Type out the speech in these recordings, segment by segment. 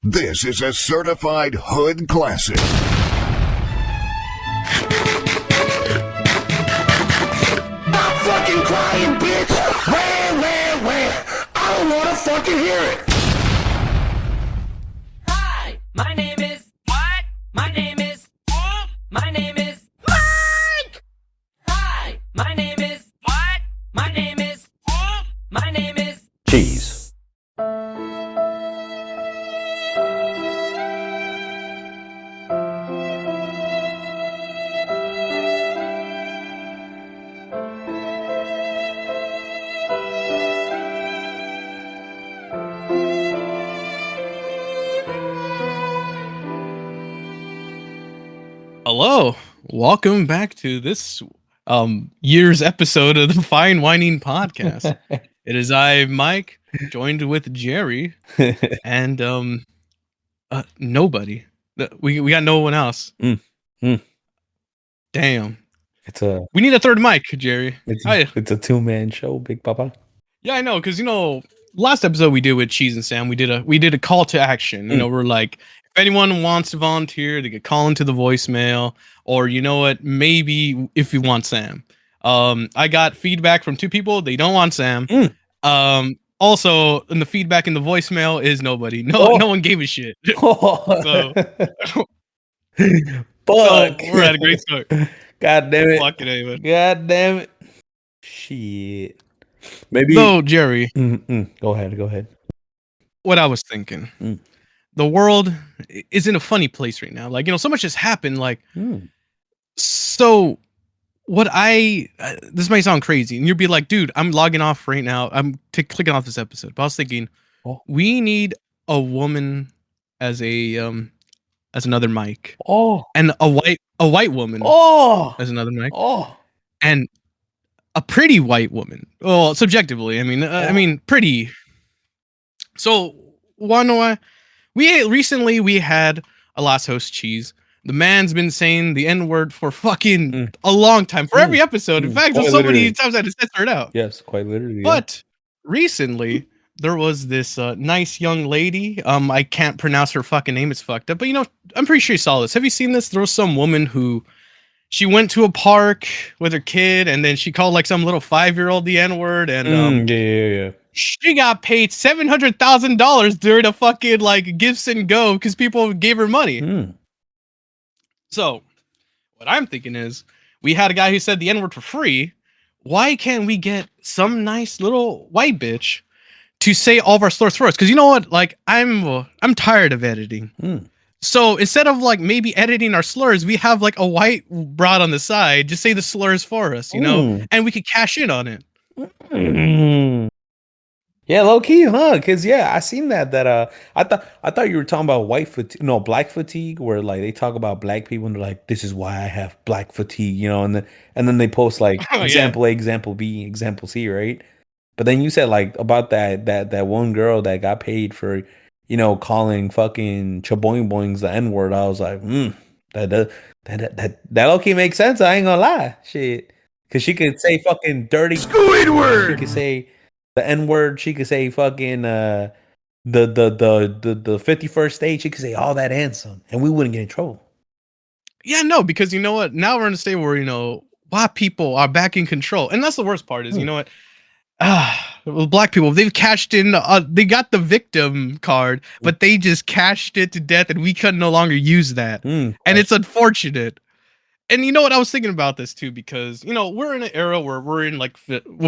This is a certified hood classic. Stop fucking crying, bitch! Where? I don't wanna fucking hear it! Hi, my name is... What? My name is... My name is... Mike! Hi, my name is... What? My name is... My name is... Cheese. Hello, welcome back to this year's episode of the Fine Whining Podcast. It is I, Mike, joined with Jerry and nobody. We got no one else. Damn. We need a third mic, Jerry. It's a two-man show, Big Papa. Yeah, I know, because last episode we did with Cheese and Sam, we did a call to action. We're like, if anyone wants to volunteer, they could call into the voicemail, or maybe if you want Sam. I got feedback from two people; they don't want Sam. Also, in the feedback in the voicemail is nobody. No one gave a shit. So we're at a great start. God damn it! Fuck it, anyway. God damn it! Shit. Maybe. No, Jerry. Go ahead. What I was thinking. The world is in a funny place right now. So much has happened. So what this might sound crazy, and you'll be like, dude, I'm logging off right now. I'm clicking off this episode. But I was thinking, we need a woman as another mic. And a white woman. As another mic. And a pretty white woman. Well, subjectively, I mean, pretty. So we had a last host, Cheese. The man's been saying the N-word for fucking a long time, for every episode. In fact, there's so many times I had to censor it out. Yes, quite literally. But recently, there was this nice young lady. I can't pronounce her fucking name. It's fucked up. But I'm pretty sure you saw this. Have you seen this? There was some woman who she went to a park with her kid, and then she called some little 5-year-old the N-word, and yeah. She got paid $700,000 during a fucking gifts and go because people gave her money. So, what I'm thinking is, we had a guy who said the N-word for free. Why can't we get some nice little white bitch to say all of our slurs for us? Because you know what? I'm tired of editing. So instead of maybe editing our slurs, we have a white broad on the side just say the slurs for us, and we could cash in on it. Yeah, low key, huh? Because I seen that I thought you were talking about black fatigue, where they talk about black people and they're like, this is why I have black fatigue, and then they post example A, example B, example C, right? But then you said about that one girl that got paid for calling fucking chaboing boings the N-word. I was like, that low key makes sense. I ain't gonna lie, shit, because she could say fucking dirty Squidward! She could say the N-word. She could say fucking the 51st state. She could say all that and some, and we wouldn't get in trouble. Yeah, no, because you know what? Now we're in a state where white people are back in control, and that's the worst part. Is you know what? Black people, they've cashed in. They got the victim card, but they just cashed it to death, and we could no longer use that, and it's unfortunate. And you know what? I was thinking about this too, because we're in an era where we're in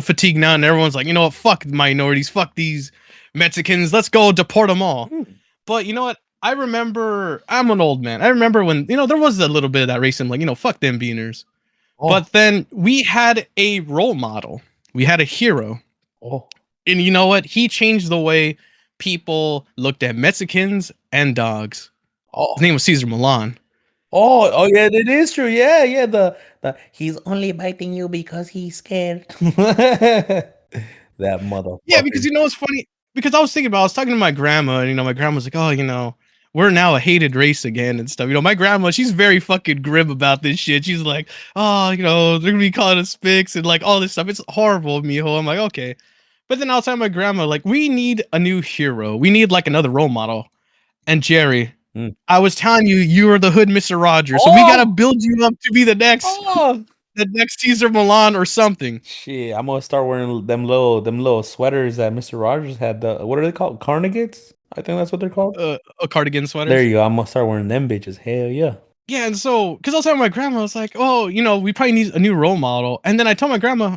fatigue now, and everyone's like, what? Fuck minorities, fuck these Mexicans, let's go deport them all. But you know what? I remember, I'm an old man. I remember when there was a little bit of that racism, fuck them beaners. But then we had a role model. We had a hero. And you know what? He changed the way people looked at Mexicans and dogs. His name was Cesar Millan. Oh yeah, that is true. Yeah. The he's only biting you because he's scared. That motherfucker. Yeah, because it's funny. Because I was talking to my grandma, and my grandma's like, oh, we're now a hated race again and stuff. My grandma, she's very fucking grim about this shit. She's like, oh, they're gonna be calling us spics and all this stuff. It's horrible, mijo. I'm like, okay. But then I was telling my grandma, we need a new hero. We need another role model. And Jerry, Mm. I was telling you, you are the hood Mr. Rogers, so we Oh! gotta build you up to be the next Oh Caesar Milan or something. shit! I'm gonna start wearing them little sweaters that Mr. Rogers had. What are they called? Carnigans? I think that's what they're called. A cardigan There sweaters. you go. I'm gonna start wearing them bitches. Hell yeah. Yeah, and so because I was telling my grandma, I was like, oh, we probably need a new role model. And then I told my grandma,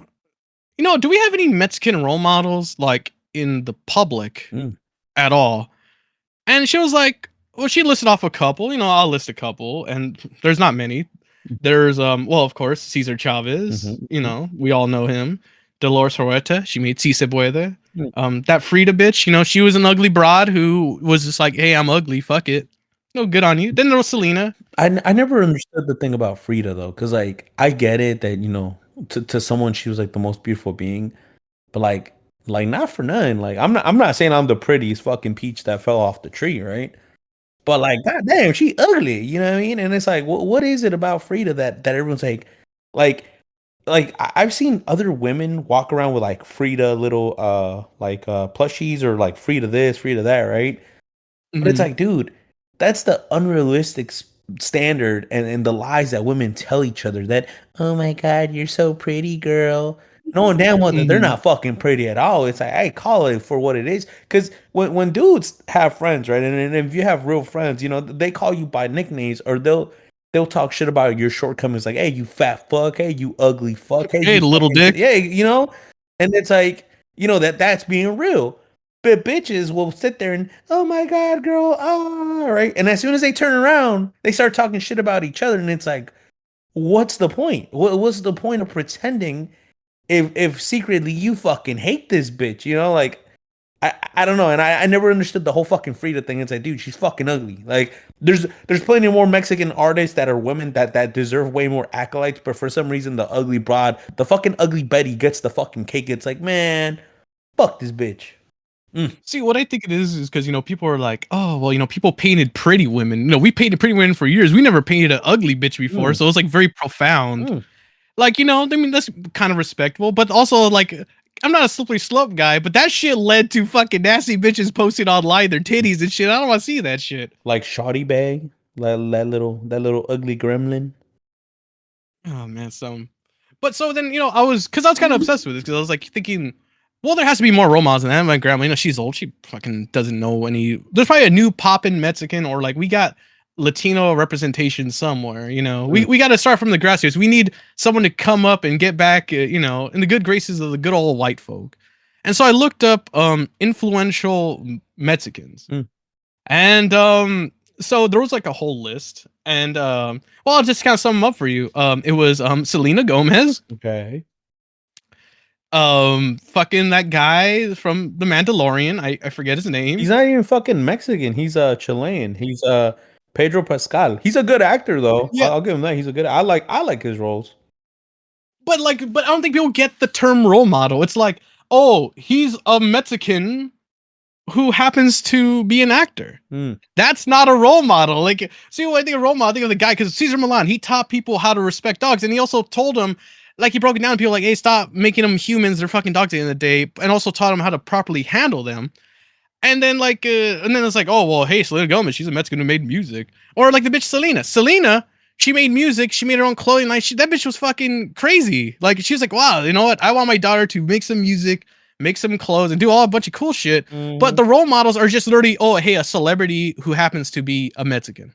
do we have any Mexican role models like in the public Mm. at all? And she was like, well, she listed off a couple. I'll list a couple, and there's not many. There's well, of course, Cesar Chavez. Mhm. We all know him. Dolores Huerta, she made Si Se Puede. Mm. That Frida bitch, she was an ugly broad who was just like, hey, I'm ugly, fuck it. No, good on you. Then there was Selena. I never understood the thing about Frida though, because like I get it that to someone she was like the most beautiful being, but like not for none. Like I'm not saying I'm the prettiest fucking peach that fell off the tree, right? But like, goddamn, she ugly. You know what I mean? And it's like, what is it about Frida that everyone's like, I've seen other women walk around with like Frida little plushies or like Frida this, Frida that, right? But it's Mhm. like, dude, that's the unrealistic standard and the lies that women tell each other that, oh my God, you're so pretty, girl. Knowing damn well that they're Mhm. not fucking pretty at all. It's like, hey, call it for what it is. Because when dudes have friends, right, and if you have real friends, they call you by nicknames or they'll talk shit about your shortcomings, like, hey, you fat fuck, hey, you ugly fuck, hey, Hey, you little fucking, dick. yeah. And it's like, that's being real. But bitches will sit there and, oh my God, girl, right. And as soon as they turn around, they start talking shit about each other, and it's like, what's the point? What's the point of pretending if secretly you fucking hate this bitch? Like I don't know, and I never understood the whole fucking Frida thing. It's like, dude, she's fucking ugly. Like there's plenty more Mexican artists that are women that deserve way more acolytes, but for some reason the ugly broad, the fucking ugly Betty gets the fucking cake. It's like, man, fuck this bitch. See, what I think it is because people are like, oh, well, people painted pretty women. We painted pretty women for years. We never painted an ugly bitch before, Mm. so it's like very profound. Mm. Like, I mean, that's kind of respectable, but also like, I'm not a slippery slope guy, but that shit led to fucking nasty bitches posting online their titties and shit. I don't want to see that shit. Like Shoddy Bag, that little ugly gremlin. Oh man, but so then I was kind of obsessed with this because I was like thinking, well, there has to be more role models than that. My grandma, she's old, she fucking doesn't know any. There's probably a new poppin' Mexican or like we got Latino representation somewhere. We got to start from the grassroots. We need someone to come up and get back, in the good graces of the good old white folk. And so I looked up influential Mexicans, and so there was like a whole list, and well, I'll just kind of sum them up for you. It was Selena Gomez, Okay. fucking that guy from The Mandalorian. I forget his name. He's not even fucking Mexican. He's Chilean. He's Pedro Pascal. He's a good actor though. Yeah. I'll give him that. He's a good. I like his roles. But I don't think people get the term role model. It's like, oh, he's a Mexican who happens to be an actor. That's not a role model. Like, see, when I think of role model, I think of the guy, because Cesar Millan, he taught people how to respect dogs, and he also told them, like, he broke it down to people like, hey, stop making them humans. They're fucking dogs at the end of the day, and also taught them how to properly handle them. And then and then it's like, oh well, hey, Selena Gomez, she's a Mexican who made music, or like the bitch Selena, she made music, she made her own clothing line. That bitch was fucking crazy. Like, she was like, wow, you know what? I want my daughter to make some music, make some clothes, and do all a bunch of cool shit. But the role models are just literally, oh, hey, a celebrity who happens to be a Mexican.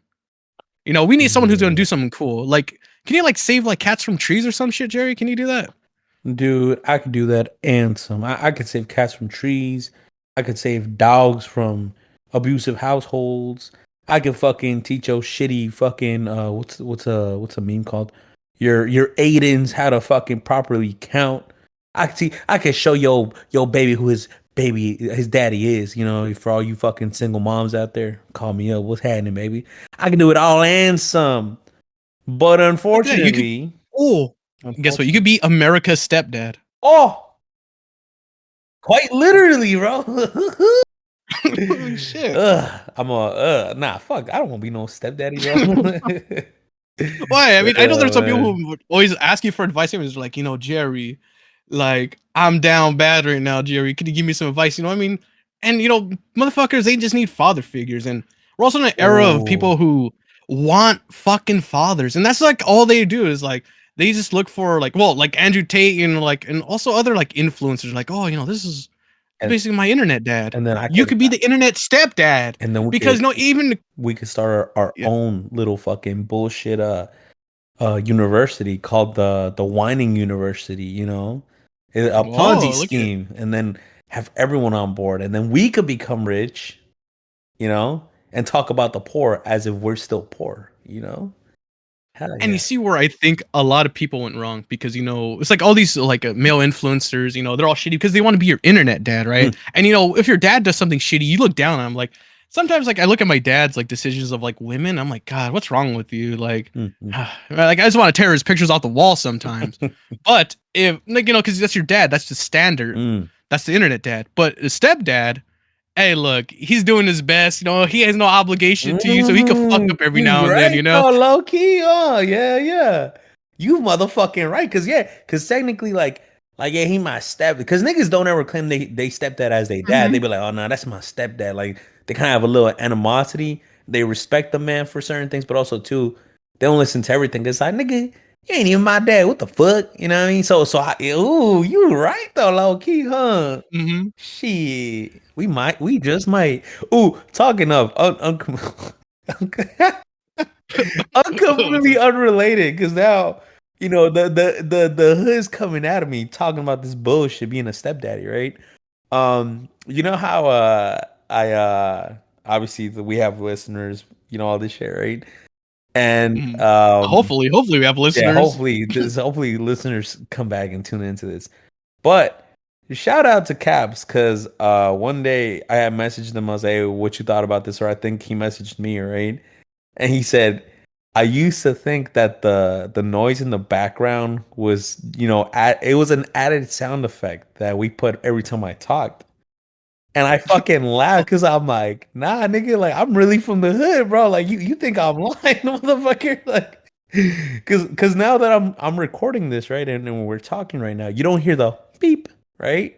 We need someone who's gonna do something cool. Like, can you like save like cats from trees or some shit, Jerry? Can you do that? Dude, I could do that and some. I could save cats from trees. I could save dogs from abusive households. I could fucking teach your shitty fucking what's a meme called? Your Aidens how to fucking properly count. I could show your baby who his daddy is, for all you fucking single moms out there. Call me up. What's happening, baby? I can do it all and some. But unfortunately, Guess what? You could be America's stepdad. Oh, quite literally, bro. Shit. Nah, fuck. I don't want to be no stepdaddy, bro. Why? I mean, I know there's some people who would always ask you for advice. It's like, Jerry, like, I'm down bad right now, Jerry. Could you give me some advice? You know what I mean? And, motherfuckers, they just need father figures. And We're also in an era of Oh. people who want fucking fathers, and that's like all they do is like they just look for like, well, like Andrew Tate and like, and also other like influencers, like, oh, this is And, basically my internet dad. and then I You could, could be the internet stepdad, and then because no, even we could start our Yeah. own little fucking bullshit university called the Whining University, you know, a Ponzi look at scheme, and then have everyone on board, and then we could become rich, you know, and talk about the poor as if we're still poor, you know. Hell And yeah. you see where I think a lot of people went wrong, because it's like all these like male influencers, they're all shitty because they want to be your internet dad, right? And if your dad does something shitty, you look down on him. Like sometimes, like I look at my dad's like decisions of like women, I'm like, God, what's wrong with you? Like, like I just want to tear his pictures off the wall sometimes. But if like because that's your dad, that's the standard, that's the internet dad. But the stepdad, hey, look, he's doing his best. He has no obligation to you, so he can fuck up every now and then. Oh, low key. Oh, yeah. You motherfucking right, because technically, yeah, he my step. Because niggas don't ever claim they stepdad as they dad. They be like, oh no, that's my stepdad. Like they kind of have a little animosity. They respect the man for certain things, but also too, they don't listen to everything. It's like, nigga, you ain't even my dad. What the fuck? You know what I mean? Ooh, you right though, low key, huh? Shit, we just might. Ooh, talking of completely unrelated, because now the hood's coming at me talking about this bullshit being a stepdaddy, right? You know how I obviously we have listeners, all this shit, right? And hopefully we have listeners. yeah, hopefully listeners come back and tune into this. But shout out to Caps, because one day I had messaged him. I was like, hey, what you thought about this? Or I think he messaged me, right? And he said, I used to think that the noise in the background was, it was an added sound effect that we put every time I talked. And I fucking laughed because I'm like, nah, nigga, like I'm really from the hood, bro. Like you think I'm lying, motherfucker? Like, because now that I'm recording this, right, and when we're talking right now, you don't hear the beep, right?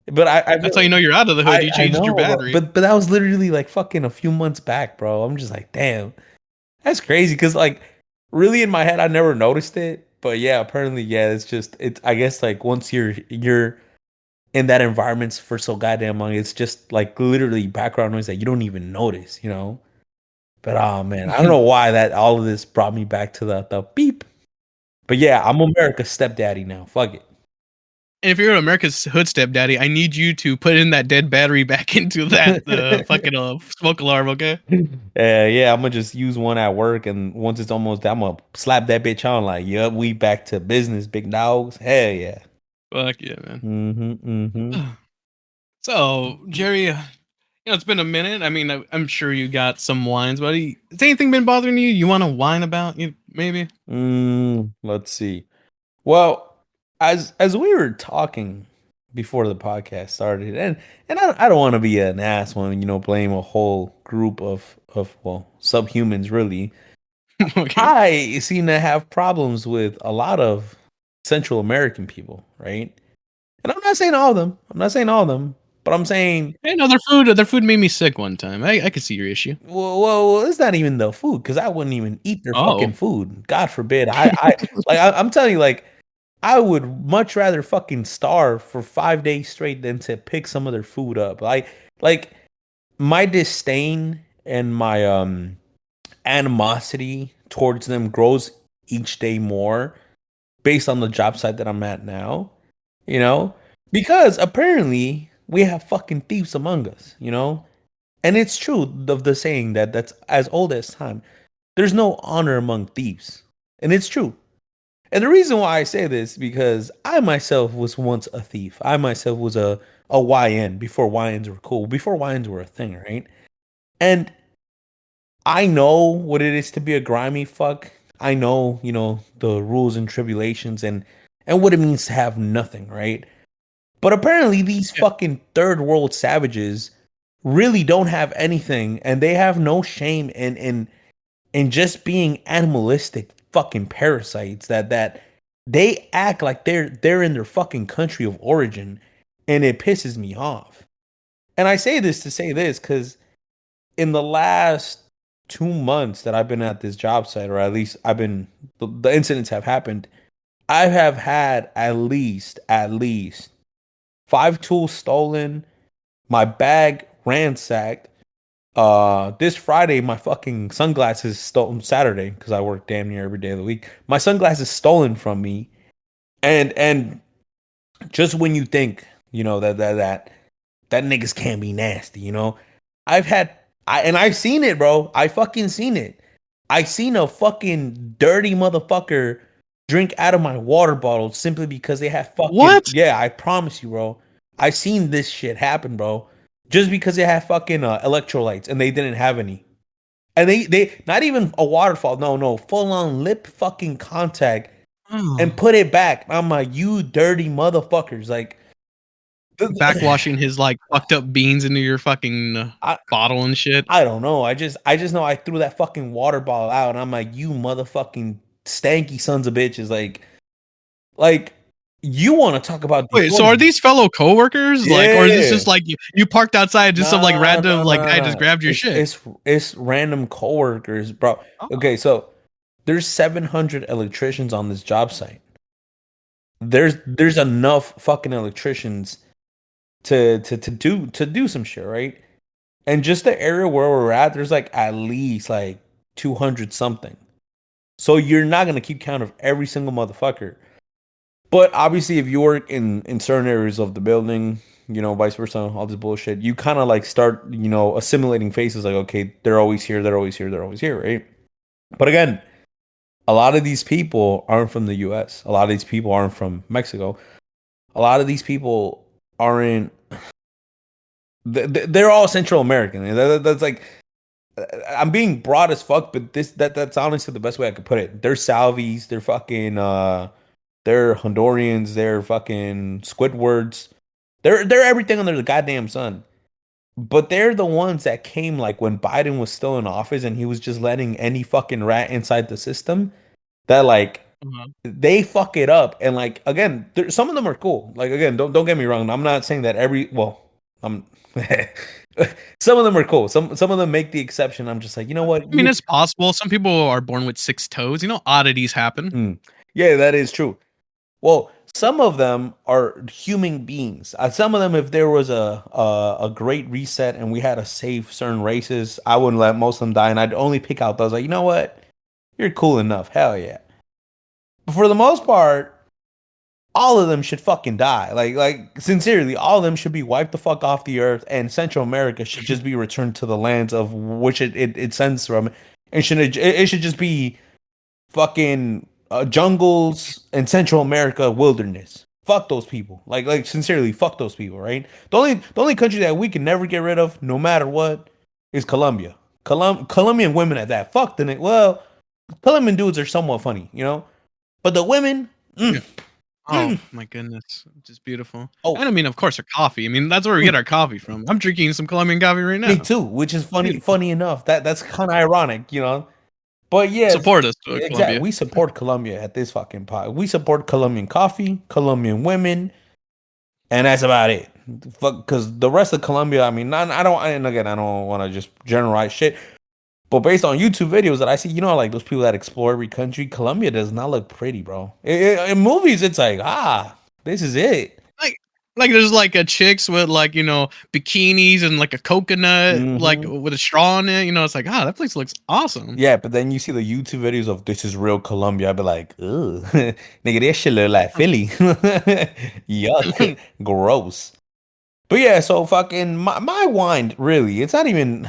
But That's how you know you're out of the hood. You changed your battery. But that was literally like fucking a few months back, bro. I'm just like, damn, that's crazy. Because like, really in my head, I never noticed it. But yeah, apparently, yeah, it's. I guess like once you're in that environment for so goddamn long, it's just like literally background noise that you don't even notice, But oh man, I don't know why that all of this brought me back to the beep. But yeah, I'm America's stepdaddy now. Fuck it. And if you're America's hood stepdaddy, I need you to put in that dead battery back into that fucking smoke alarm, okay? Yeah, I'm gonna just use one at work, and once it's almost done, I'm gonna slap that bitch on like, yep, we back to business, big dogs. Hell yeah. Fuck yeah, man. So, Jerry, it's been a minute. I mean, I'm sure you got some whines, but has anything been bothering you? You want to whine about? Maybe. Let's see. Well, as we were talking before the podcast started, and I don't want to be an ass one, blame a whole group of subhumans really. Okay. I seem to have problems with a lot of Central American people, right? And I'm not saying all of them. But I'm saying, hey, no, their food made me sick one time. I could see your issue. Well, it's not even the food, because I wouldn't even eat their fucking food. God forbid. I'm telling you, like, I would much rather fucking starve for 5 days straight than to pick some of their food up. Like my disdain and my animosity towards them grows each day more based on the job site that I'm at now, because apparently we have fucking thieves among us, and it's true of the saying that's as old as time. There's no honor among thieves, and it's true. And the reason why I say this is because I myself was once a thief. I myself was a YN before YNs were cool, before YNs were a thing, right? And I know what it is to be a grimy fuck. I know, the rules and tribulations and what it means to have nothing, right? But apparently these fucking third world savages really don't have anything, and they have no shame in just being animalistic fucking parasites that they act like they're in their fucking country of origin, and it pisses me off. And I say this to say this because in the last 2 months that I've been at this job site, or at least the incidents have happened. I have had at least 5 tools stolen, my bag ransacked. This Friday, my fucking sunglasses stolen. Saturday, because I work damn near every day of the week. My sunglasses stolen from me, and just when you think, that niggas can't be nasty, I've seen it, bro. I fucking seen it. I seen a fucking dirty motherfucker drink out of my water bottle simply because they have fucking. What? Yeah, I promise you, bro. I seen this shit happen, bro. Just because they have fucking electrolytes and they didn't have any. And they not even a waterfall. No, full on lip fucking contact and put it back. I'm like, you dirty motherfuckers. Like, Backwashing his like fucked up beans into your fucking bottle and shit. I don't know. I just know I threw that fucking water bottle out and I'm like, you motherfucking stanky sons of bitches. Like you want to talk about. Wait, so are these fellow coworkers? Yeah. Like, or is this just like you parked outside, just some like random guy just grabbed your shit? It's random coworkers, bro. Oh. Okay, so there's 700 electricians on this job site. There's enough fucking electricians to do some shit, right? And just the area where we're at, there's like at least like 200 something. So you're not gonna keep count of every single motherfucker. But obviously, if you work in certain areas of the building, vice versa, all this bullshit, you kind of like start, assimilating faces. Like, okay, they're always here, right? But again, a lot of these people aren't from the U.S. A lot of these people aren't from Mexico. A lot of these people aren't. They're all Central American. That's like, I'm being broad as fuck, but that's honestly the best way I could put it. They're Salvies. They're fucking. They're Hondurans. They're fucking Squidwards. They're everything under the goddamn sun. But they're the ones that came like when Biden was still in office and he was just letting any fucking rat inside the system. That like they fuck it up. And like again, some of them are cool. Like again, don't get me wrong. I'm not saying that some of them are cool. Some of them make the exception. I'm just like, you know what? I mean, it's possible. Some people are born with 6 toes. Oddities happen. Yeah, that is true. Well, some of them are human beings. Some of them, if there was a great reset and we had to save certain races, I wouldn't let most of them die, and I'd only pick out those. Like, you know what? You're cool enough. Hell yeah. But for the most part, all of them should fucking die. Like sincerely, all of them should be wiped the fuck off the earth, and Central America should just be returned to the lands of which it sends from. It should just be fucking jungles and Central America wilderness. Fuck those people. Like sincerely, fuck those people. Right? The only country that we can never get rid of, no matter what, is Colombia. Colombian women at that. Fuck the nigga. Well, Colombian dudes are somewhat funny, but the women. My goodness, just beautiful. And I mean, of course, our coffee. I mean, that's where we get our coffee from. I'm drinking some Colombian coffee right now. Me too, which is funny enough. That's kind of ironic, But yeah, support us. Exactly. Colombia. We support Colombia at this fucking pod. We support Colombian coffee, Colombian women, and that's about it. Because the rest of Colombia, I mean, I don't want to just generalize shit. But based on YouTube videos that I see, like those people that explore every country, Colombia does not look pretty, bro. In movies, it's like, this is it. Like there's like a chicks with like, bikinis and like a coconut, like with a straw in it. It's like, that place looks awesome. Yeah, but then you see the YouTube videos of this is real Colombia. I'd be like, ugh, nigga, this shit look like Philly. Yuck, gross. But yeah, so fucking my wine, really, it's not even...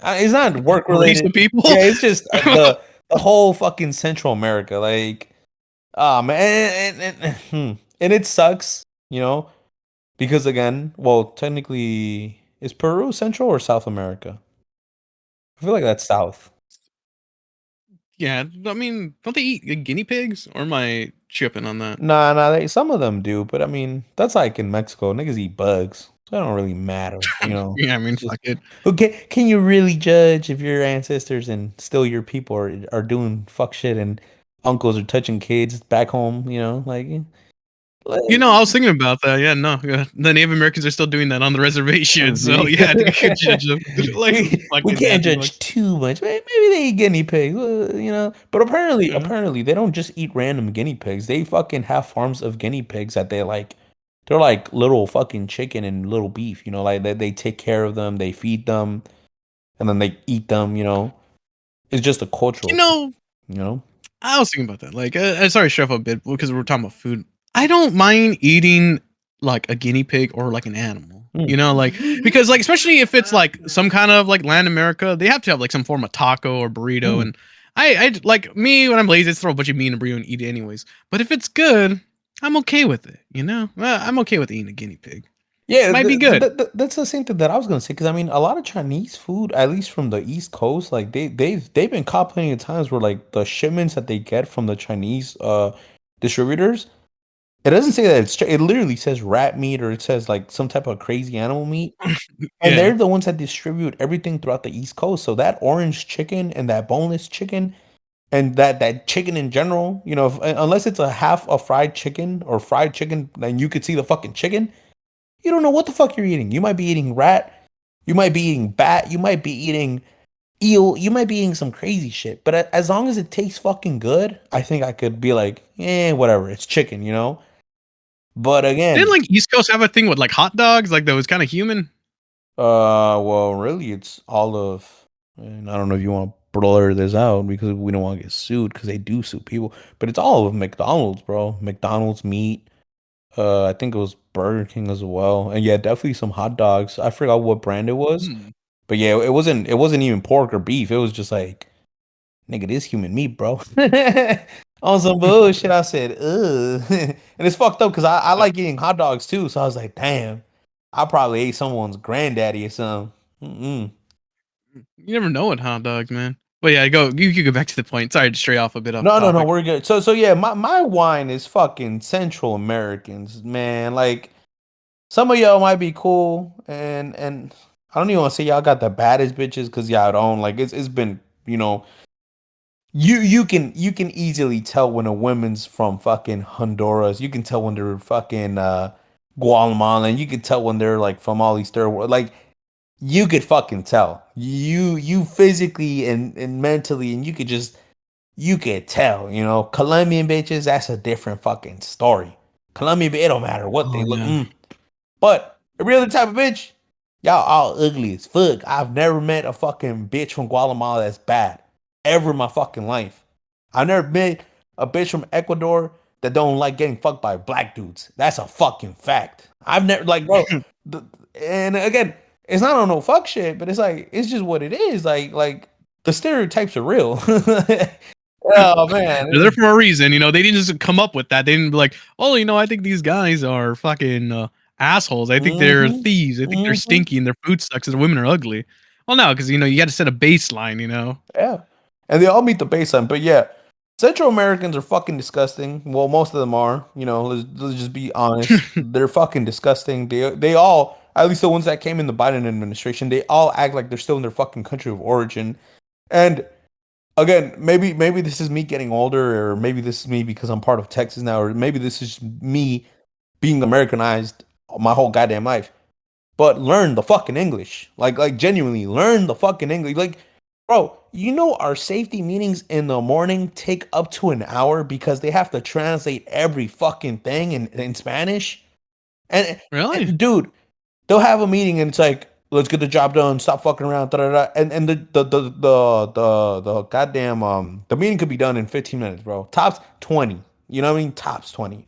It's not work related. People. Yeah, it's just the whole fucking Central America. Like, man, and it sucks, because again, well, technically, is Peru Central or South America? I feel like that's South. Yeah, I mean, don't they eat guinea pigs? Or am I tripping on that? Nah, some of them do, but I mean, that's like in Mexico. Niggas eat bugs. So it don't really matter, Yeah, I mean, fuck it. Okay, can you really judge if your ancestors and still your people are doing fuck shit and uncles are touching kids back home? You know, I was thinking about that. Yeah, no, yeah. The Native Americans are still doing that on the reservation. So yeah, I think we could judge them. Like we can't judge too much. Maybe they eat guinea pigs, you know. But apparently they don't just eat random guinea pigs. They fucking have farms of guinea pigs that they like. They're like little fucking chicken and little beef. You know, like they take care of them, they feed them, and then they eat them. You know, it's just a cultural. You know, you know. I was thinking about that. Like, sorry, chef a bit because we're talking about food. I don't mind eating like a guinea pig or like an animal. You know, like because like especially if it's like some kind of like land America, they have to have like some form of taco or burrito. And I like me when I'm lazy, I just throw a bunch of meat in a burrito and eat it anyways. But if it's good, I'm okay with it. You know, I'm okay with eating a guinea pig. Yeah, it might be good. That's the same thing that I was gonna say because I mean a lot of Chinese food, at least from the East Coast, like they've been caught plenty of times where like the shipments that they get from the Chinese distributors, it doesn't say that it literally says rat meat or it says like some type of crazy animal meat, and they're the ones that distribute everything throughout the East Coast. So that orange chicken and that boneless chicken and that chicken in general, you know, unless it's a half a fried chicken or fried chicken, then you could see the fucking chicken. You don't know what the fuck you're eating. You might be eating rat. You might be eating bat. You might be eating eel. You might be eating some crazy shit. But as long as it tastes fucking good, I think I could be like, whatever. It's chicken, you know? But again. Didn't like East Coast have a thing with like hot dogs? Like that was kind of human? Well, really, it's all of. And I don't know if you want to blur this out because we don't want to get sued because they do sue people. But it's all of McDonald's, bro. McDonald's meat. I think it was Burger King as well, and yeah, definitely some hot dogs. I forgot what brand it was, but yeah, it wasn't even pork or beef. It was just like, nigga, this human meat, bro. On some bullshit, I said, ugh, and it's fucked up because I like eating hot dogs too. So I was like, damn, I probably ate someone's granddaddy or something. You never know with hot dogs, man. Well, yeah, you can go back to the point. Sorry to stray off a bit. No, we're good. So yeah, my wine is fucking Central Americans, man. Like some of y'all might be cool, and I don't even want to say y'all got the baddest bitches because y'all don't. Like it's been, you know, you can easily tell when a woman's from fucking Honduras. You can tell when they're fucking Guatemala, and you can tell when they're like from all these third world like. You could fucking tell. You physically and mentally, and you could tell, you know. Colombian bitches, that's a different fucking story. Colombian, it don't matter what they look. But every other type of bitch, y'all all ugly as fuck. I've never met a fucking bitch from Guatemala that's bad. Ever in my fucking life. I've never met a bitch from Ecuador that don't like getting fucked by black dudes. That's a fucking fact. I've never, like, bro. And again, it's not on no fuck shit, but it's like it's just what it is. Like the stereotypes are real. Oh man, they're there for a reason. You know, they didn't just come up with that. They didn't be like, oh, you know, I think these guys are fucking assholes. I think they're thieves. I think they're stinky and their food sucks and the women are ugly. Well, no, because you know you got to set a baseline. You know. Yeah, and they all meet the baseline. But yeah, Central Americans are fucking disgusting. Well, most of them are. You know, let's just be honest. They're fucking disgusting. They all. At least the ones that came in the Biden administration, they all act like they're still in their fucking country of origin. And again, maybe this is me getting older, or maybe this is me because I'm part of Texas now, or maybe this is me being Americanized my whole goddamn life. But learn the fucking English. Like genuinely learn the fucking English. Like, bro, you know our safety meetings in the morning take up to an hour because they have to translate every fucking thing in Spanish. And really, dude. They'll have a meeting and it's like, let's get the job done. Stop fucking around. And the goddamn the meeting could be done in 15 minutes, bro. Tops 20. You know what I mean? Tops 20.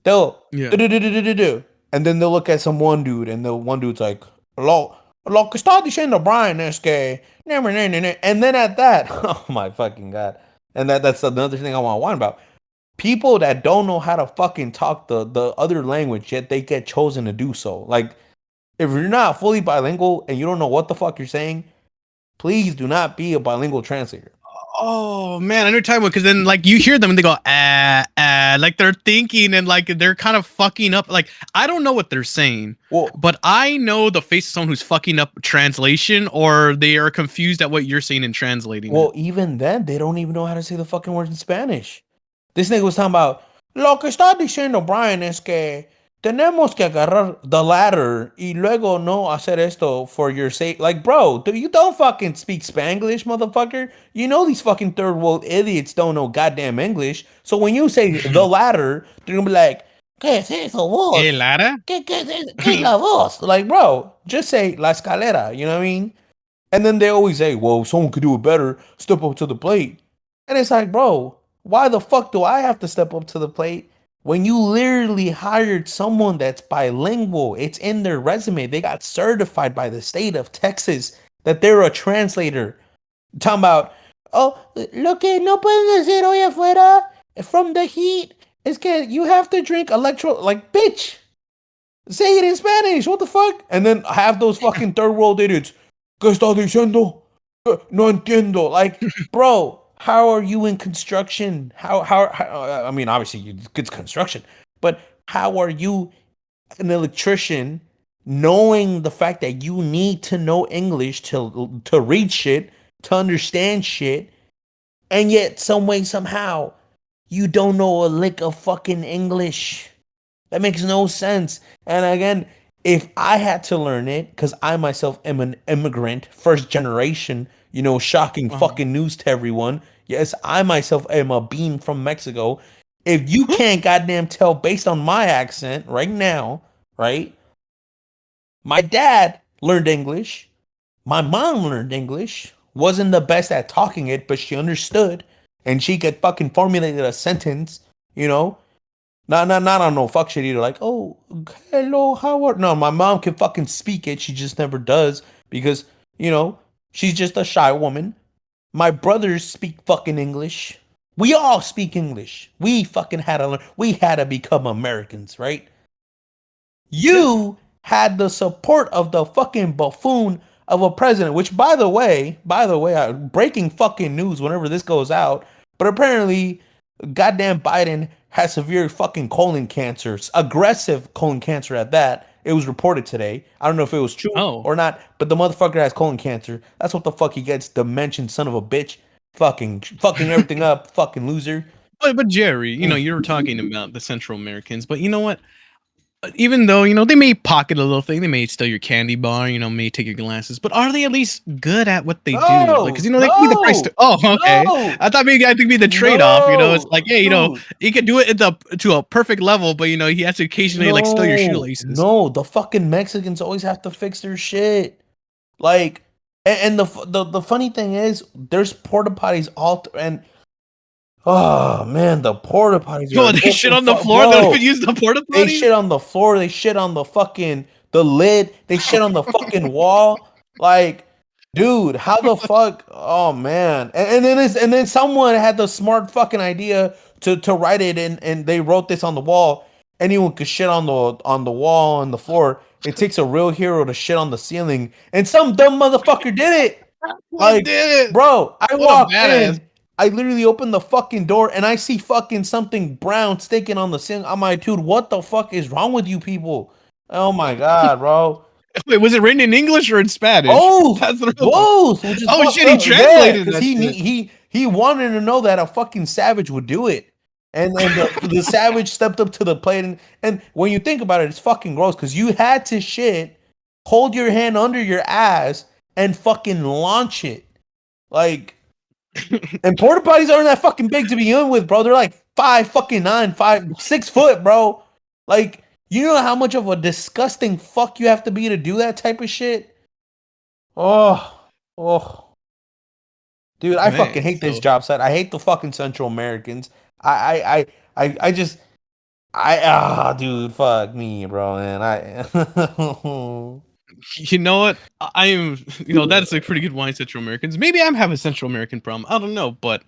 They'll do. And then they'll look at some one dude, and the one dude's like, lo que está diciendo Brian es que, and then at that, oh my fucking god, and that's another thing I want to whine about. People that don't know how to fucking talk the other language, yet they get chosen to do so. Like, if you're not fully bilingual and you don't know what the fuck you're saying, please do not be a bilingual translator. Oh man, I know you're talking about, because then like you hear them and they go like they're thinking and like they're kind of fucking up. Like I don't know what they're saying, but I know the face of someone who's fucking up translation, or they are confused at what you're saying and translating. Well, even then, they don't even know how to say the fucking words in Spanish. This nigga was talking about, Lo que está diciendo Brian es que tenemos que agarrar the ladder y luego no hacer esto for your sake. Like, bro, you don't fucking speak Spanglish, motherfucker. You know these fucking third world idiots don't know goddamn English. So when you say the ladder, they're gonna be like, ¿Qué es eso, vos? ¿Qué, Lara? ¿Qué es eso? ¿Qué es la voz? Like, bro, just say la escalera, you know what I mean? And then they always say, well, if someone could do it better, step up to the plate. And it's like, bro, why the fuck do I have to step up to the plate when you literally hired someone that's bilingual? It's in their resume. They got certified by the state of Texas that they're a translator. Talking about, oh, lo que no pueden hacer hoy afuera from the heat is que you have to drink like, bitch, say it in Spanish. What the fuck? And then have those fucking third world idiots. ¿Qué está diciendo? No entiendo. Like, bro, how are you in construction? How I mean, obviously it's construction, but how are you an electrician knowing the fact that you need to know English to read shit, to understand shit, and yet some way, somehow, you don't know a lick of fucking English? That makes no sense. And again, if I had to learn it, because I myself am an immigrant, first generation, shocking fucking news to everyone. Yes, I myself am a bean from Mexico. If you can't goddamn tell based on my accent right now, right? My dad learned English. My mom learned English. Wasn't the best at talking it, but she understood. And she could fucking formulate a sentence, Not on no fuck shit either. Like, oh, hello, how are... No, my mom can fucking speak it. She just never does because, she's just a shy woman. My brothers speak fucking English. We all speak English. We fucking had to learn. We had to become Americans, right? You had the support of the fucking buffoon of a president, which, by the way, breaking fucking news whenever this goes out, but apparently, goddamn Biden has severe fucking colon cancer, aggressive colon cancer at that. It was reported today. I don't know if it was true or not, but the motherfucker has colon cancer. That's what the fuck he gets. Dementia, son of a bitch. Fucking everything up. Fucking loser. But Jerry, you were talking about the Central Americans, but you know what? Even though, they may pocket a little thing, they may steal your candy bar, may take your glasses, but are they at least good at what they do? Because, they can be the price to... Oh, okay. No, I thought maybe I could be the trade-off, it's like, hey, he can do it to a perfect level, but, he has to occasionally, steal your shoelaces. No, the fucking Mexicans always have to fix their shit. Like, and the funny thing is, there's porta potties and... Oh man, the porta potties. Yo, they shit on the floor. They would use the porta potty. They shit on the floor. They shit on the fucking lid. They shit on the fucking wall. Like, dude, how the fuck? Oh man, and then someone had the smart fucking idea to write it and they wrote this on the wall. Anyone could shit on the wall and the floor. It takes a real hero to shit on the ceiling, and some dumb motherfucker did it. Like, did it, bro. I walked in. I literally opened the fucking door and I see fucking something brown sticking on the ceiling. I'm like, dude, what the fuck is wrong with you people? Oh my god, bro. Wait, was it written in English or in Spanish? Both. Both. Oh shit, he translated that. He wanted to know that a fucking savage would do it. And then the savage stepped up to the plate. And when you think about it, it's fucking gross because you had to shit, hold your hand under your ass, and fucking launch it. Like, and porta potties aren't that fucking big to begin with, bro. They're like 6 foot, bro. Like, you know how much of a disgusting fuck you have to be to do that type of shit? Oh. Dude, I fucking hate this job site. I hate the fucking Central Americans. Dude, fuck me, bro, man. You know what? I am, that's a pretty good whine, Central Americans. Maybe I'm having a Central American problem. I don't know, but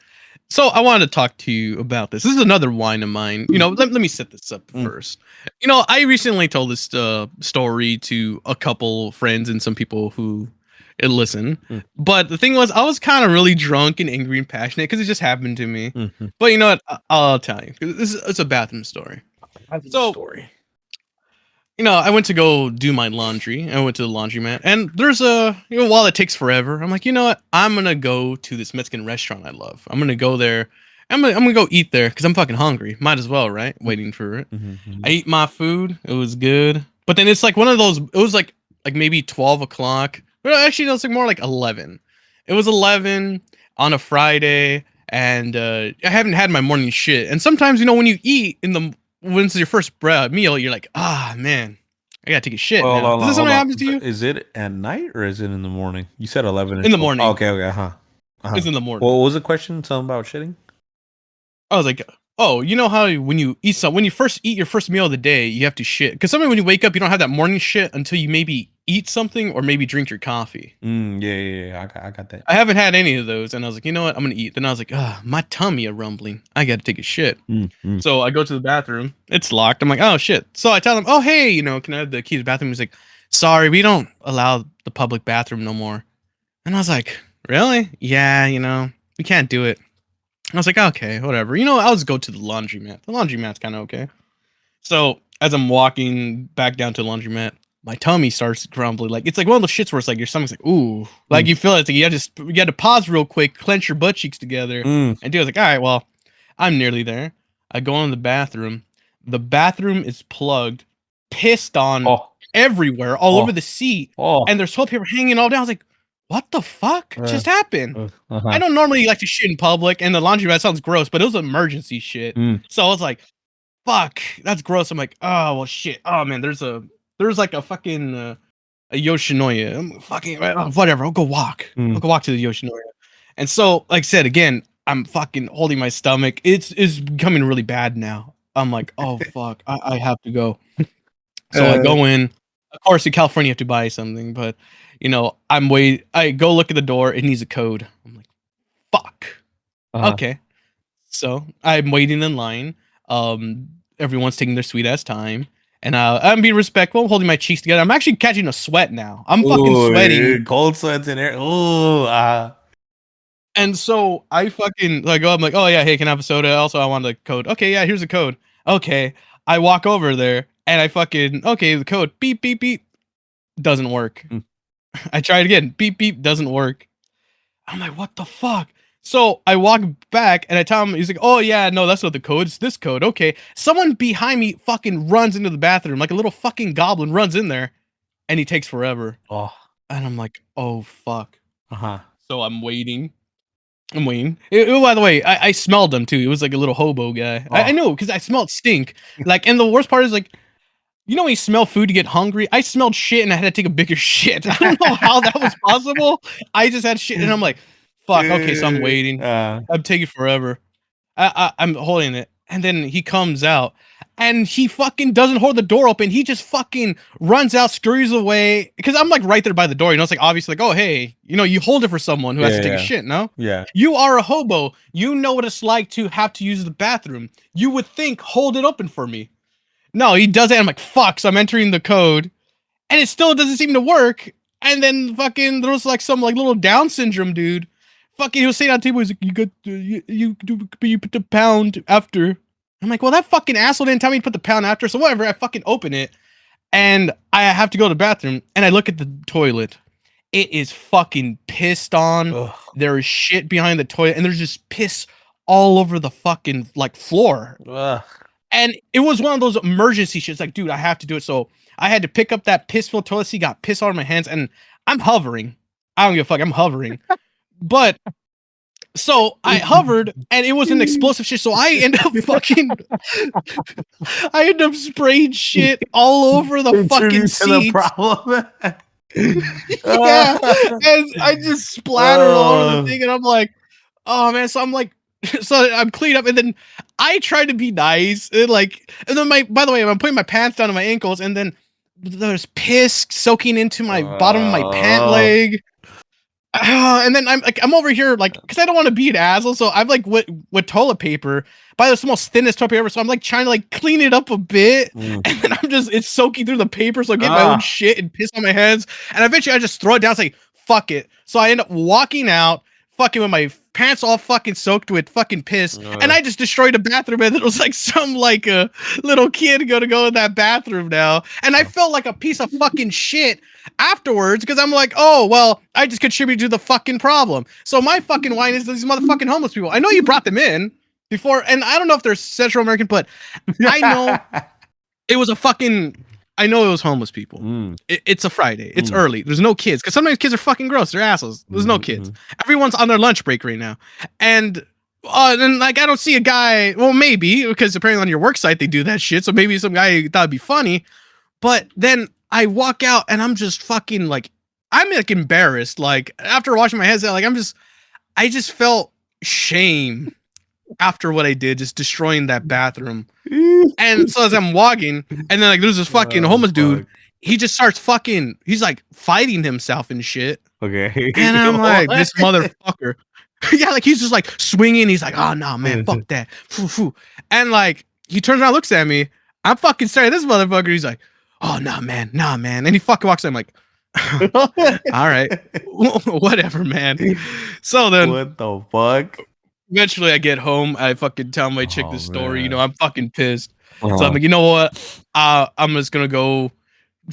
so I wanted to talk to you about this. This is another whine of mine. Let me set this up first. I recently told this story to a couple friends and some people who listen. But the thing was, I was kind of really drunk and angry and passionate because it just happened to me. But you know what? I'll tell you. It's a bathroom story. I went to go do my laundry. I went to the laundromat, and there's while it takes forever, I'm like, you know what? I'm gonna go to this Mexican restaurant I love. I'm gonna go there, I'm gonna go eat there because I'm fucking hungry. Might as well, right? Waiting for it. I eat my food. It was good. But then it's like one of those. It was like maybe 12 o'clock. But actually, no, it's like more like 11. It was 11 on a Friday, and I haven't had my morning shit. And sometimes, when you eat when it's your first meal, you're like, man, I gotta take a shit now. Is this something that happens to you? Is it at night or is it in the morning? You said 11. In the morning. Oh, okay, It's in the morning. What was the question? Something about shitting? I was like, oh, you know how when you first eat your first meal of the day, you have to shit. Because sometimes when you wake up, you don't have that morning shit until you maybe eat something or maybe drink your coffee. Yeah. I got that. I haven't had any of those. And I was like, you know what? I'm going to eat. Then I was like, my tummy a rumbling. I got to take a shit. So I go to the bathroom. It's locked. I'm like, oh, shit. So I tell him, oh, hey, can I have the key to the bathroom? He's like, sorry, we don't allow the public bathroom no more. And I was like, really? Yeah, we can't do it. I was like, okay, whatever. I'll just go to the laundromat. The laundromat's kind of okay. So as I'm walking back down to the laundromat, my tummy starts grumbling. Like, it's like one of those shits where it's like your stomach's like, ooh. Like you feel it. It's like you got to pause real quick, clench your butt cheeks together. And dude, I was like, all right, well, I'm nearly there. I go in the bathroom. The bathroom is plugged, pissed on everywhere, all over the seat. And there's toilet paper hanging all down. I was like, what the fuck just happened? I don't normally like to shit in public, and the laundromat sounds gross, but it was emergency shit. So I was like, fuck, that's gross. I'm like, oh, well, shit. Oh, man, there's like a fucking a Yoshinoya. I'm fucking, whatever, I'll go walk. I'll go walk to the Yoshinoya. And so, like I said, again, I'm fucking holding my stomach. It's becoming really bad now. I'm like, oh, fuck, I have to go. So I go in. Of course, in California, you have to buy something, but... I go look at the door. It needs a code. I'm like, fuck. Okay. So I'm waiting in line. Everyone's taking their sweet ass time. And I'm being respectful, holding my cheeks together. I'm actually catching a sweat now. I'm fucking sweating. Dude, cold sweats in there. And so I fucking go, I'm like, oh yeah, hey, can I have a soda? Also, I want the code. Okay, yeah, here's the code. Okay. I walk over there and I fucking, okay, the code, beep, beep, beep. Doesn't work. I tried again. Beep, beep. Doesn't work. I'm like, what the fuck? So I walk back and I tell him, he's like, oh yeah, no, that's not the code. It's this code. Okay. Someone behind me fucking runs into the bathroom like a little fucking goblin, runs in there, and he takes forever. And I'm like, oh fuck. So I'm waiting. By the way, I smelled him too. He was like a little hobo guy. I know, because I smelled stink. Like, and the worst part is like, when you smell food, you get hungry. I smelled shit and I had to take a bigger shit. I don't know how that was possible. I just had shit and I'm like, fuck, okay, so I'm waiting. I'm taking forever. I'm holding it. And then he comes out and he fucking doesn't hold the door open. He just fucking runs out, scurries away. Because I'm like right there by the door. It's like obviously like, oh, hey, you hold it for someone who has to take a shit, no? Yeah. You are a hobo. You know what it's like to have to use the bathroom. You would think, hold it open for me. No, he does it. I'm like, fuck. So I'm entering the code, and it still doesn't seem to work. And then fucking there was like some like little Down syndrome dude. Fucking, he was sitting on the table. He's like, you got you put the pound after. I'm like, well, that fucking asshole didn't tell me to put the pound after. So whatever. I fucking open it, and I have to go to the bathroom, and I look at the toilet. It is fucking pissed on. Ugh. There is shit behind the toilet, and there's just piss all over the fucking like floor. Ugh. And it was one of those emergency shits. Like, dude, I have to do it. So I had to pick up that piss-filled toilet seat, got piss all over my hands, and I'm hovering. I don't give a fuck. I'm hovering. But so I hovered, and it was an explosive shit. So I end up spraying shit all over the fucking seat. Yeah, and I just splatter all over the thing, and I'm like, oh man. So I'm like. So I'm cleaned up, and then I try to be nice, and then by the way, I'm putting my pants down to my ankles, and then there's piss soaking into my bottom of my pant leg. And then I'm over here because I don't want to be an asshole, so I'm like with toilet paper, by the most thinnest toilet paper, so I'm like trying to clean it up a bit, and then it's soaking through the paper, so I get my own shit and piss on my hands, and eventually I just throw it down, say fuck it. So I end up walking out, fucking with my pants all fucking soaked with fucking piss, and I just destroyed a bathroom, and it was like some a little kid gonna go in that bathroom now, and I felt like a piece of fucking shit afterwards because I'm like, oh well, I just contributed to the fucking problem. So my fucking whine is these motherfucking homeless people. I know you brought them in. before, and I don't know if they're Central American, but I know it was a fucking. I know it was homeless people. It's a Friday. It's early. There's no kids because sometimes kids are fucking gross. They're assholes. There's no kids. Everyone's on their lunch break right now, and like I don't see a guy. Well, maybe because apparently on your work site they do that shit. So maybe some guy thought it'd be funny, but then I walk out and I'm just fucking like I'm like embarrassed. Like after washing my headset, like I just felt shame after what I did, just destroying that bathroom. And so as I'm walking, and then like there's this fucking homeless dude. He just starts fucking. He's like fighting himself and shit. Okay. And I'm like, this motherfucker. Yeah, like he's just like swinging. He's like, oh no, man, fuck that. Foo. And like he turns around, looks at me. I'm fucking staring at this motherfucker. He's like, oh nah, man. And he fucking walks in. I'm like, all right, whatever, man. So then, what the fuck? Eventually, I get home. I fucking tell my chick the story. You know, I'm fucking pissed. So I'm like, you know what? I'm just gonna go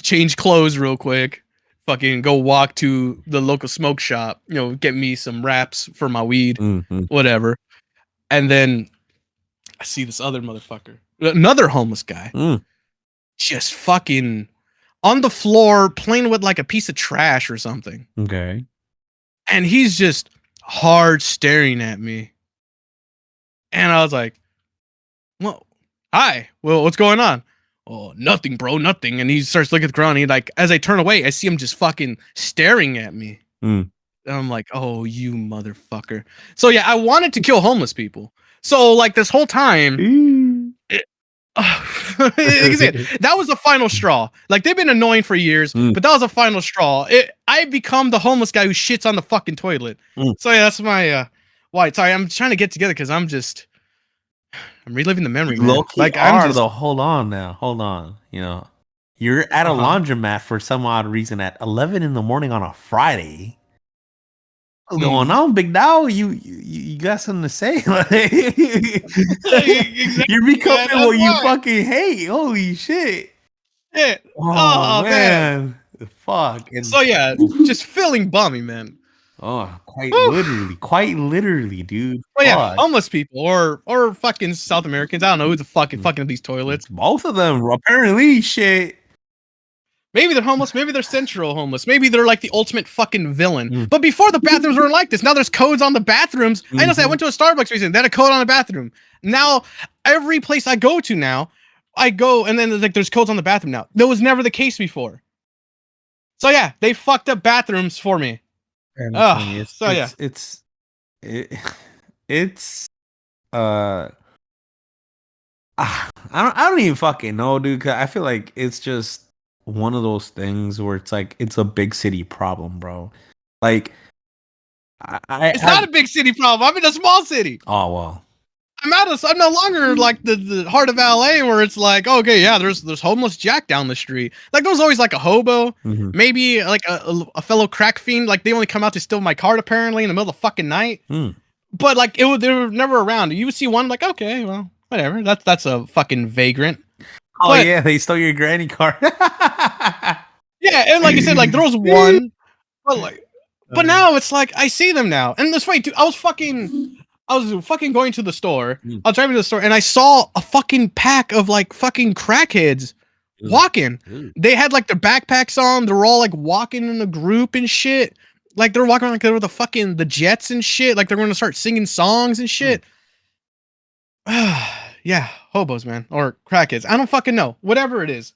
change clothes real quick. Fucking go walk to the local smoke shop. You know, get me some wraps for my weed, whatever. And then I see this other motherfucker, another homeless guy, just fucking on the floor playing with like a piece of trash or something. Okay. And he's just hard staring at me. And I was like, well, hi. Well, what's going on? Oh, nothing, bro, nothing. And he starts looking at the ground. And he like, as I turn away, I see him just fucking staring at me. And I'm like, oh, you motherfucker. So yeah, I wanted to kill homeless people. So like this whole time, that was the final straw. Like they've been annoying for years, but that was the final straw. I become the homeless guy who shits on the fucking toilet. So yeah, that's my why. Sorry, I'm trying to get together because I'm reliving the memory. Man. Like I'm just hold on. You know, you're at a laundromat for some odd reason at 11 in the morning on a Friday. What's going on, big dog? You got something to say? You're becoming what you fucking hate. Holy shit! Yeah. Oh man. Fuck. And so yeah, just feeling bummy, man. Oh, quite literally, dude. Well, yeah, homeless people or fucking South Americans. I don't know who's the fucking these toilets. Both of them, apparently. Shit. Maybe they're homeless. Maybe they're central homeless. Maybe they're like the ultimate fucking villain. But before the bathrooms weren't like this. Now there's codes on the bathrooms. I know. I went to a Starbucks recently. They had a code on the bathroom. Now every place I go to now, I go and then there's codes on the bathroom now. That was never the case before. So yeah, they fucked up bathrooms for me. I don't even fucking know, dude. Cause I feel like it's just one of those things where it's like it's a big city problem, bro. Like, it's not a big city problem. I'm in a small city. Oh well. I'm no longer like the heart of LA where it's like, okay, yeah, there's homeless Jack down the street. Like there was always like a hobo, maybe like a fellow crack fiend. Like they only come out to steal my card apparently in the middle of the fucking night. But like they were never around. You would see one like, okay, well, whatever. That's a fucking vagrant. Oh yeah, they stole your granny card. Yeah, and like you said, like there was one, but now it's like I see them now. And this way, dude, I was fucking going to the store. I was driving to the store and I saw a fucking pack of like fucking crackheads walking. They had like their backpacks on. They were all like walking in a group and shit. Like they're walking around like they were the Jets and shit. Like they're going to start singing songs and shit. Yeah, hobos, man, or crackheads. I don't fucking know. Whatever it is.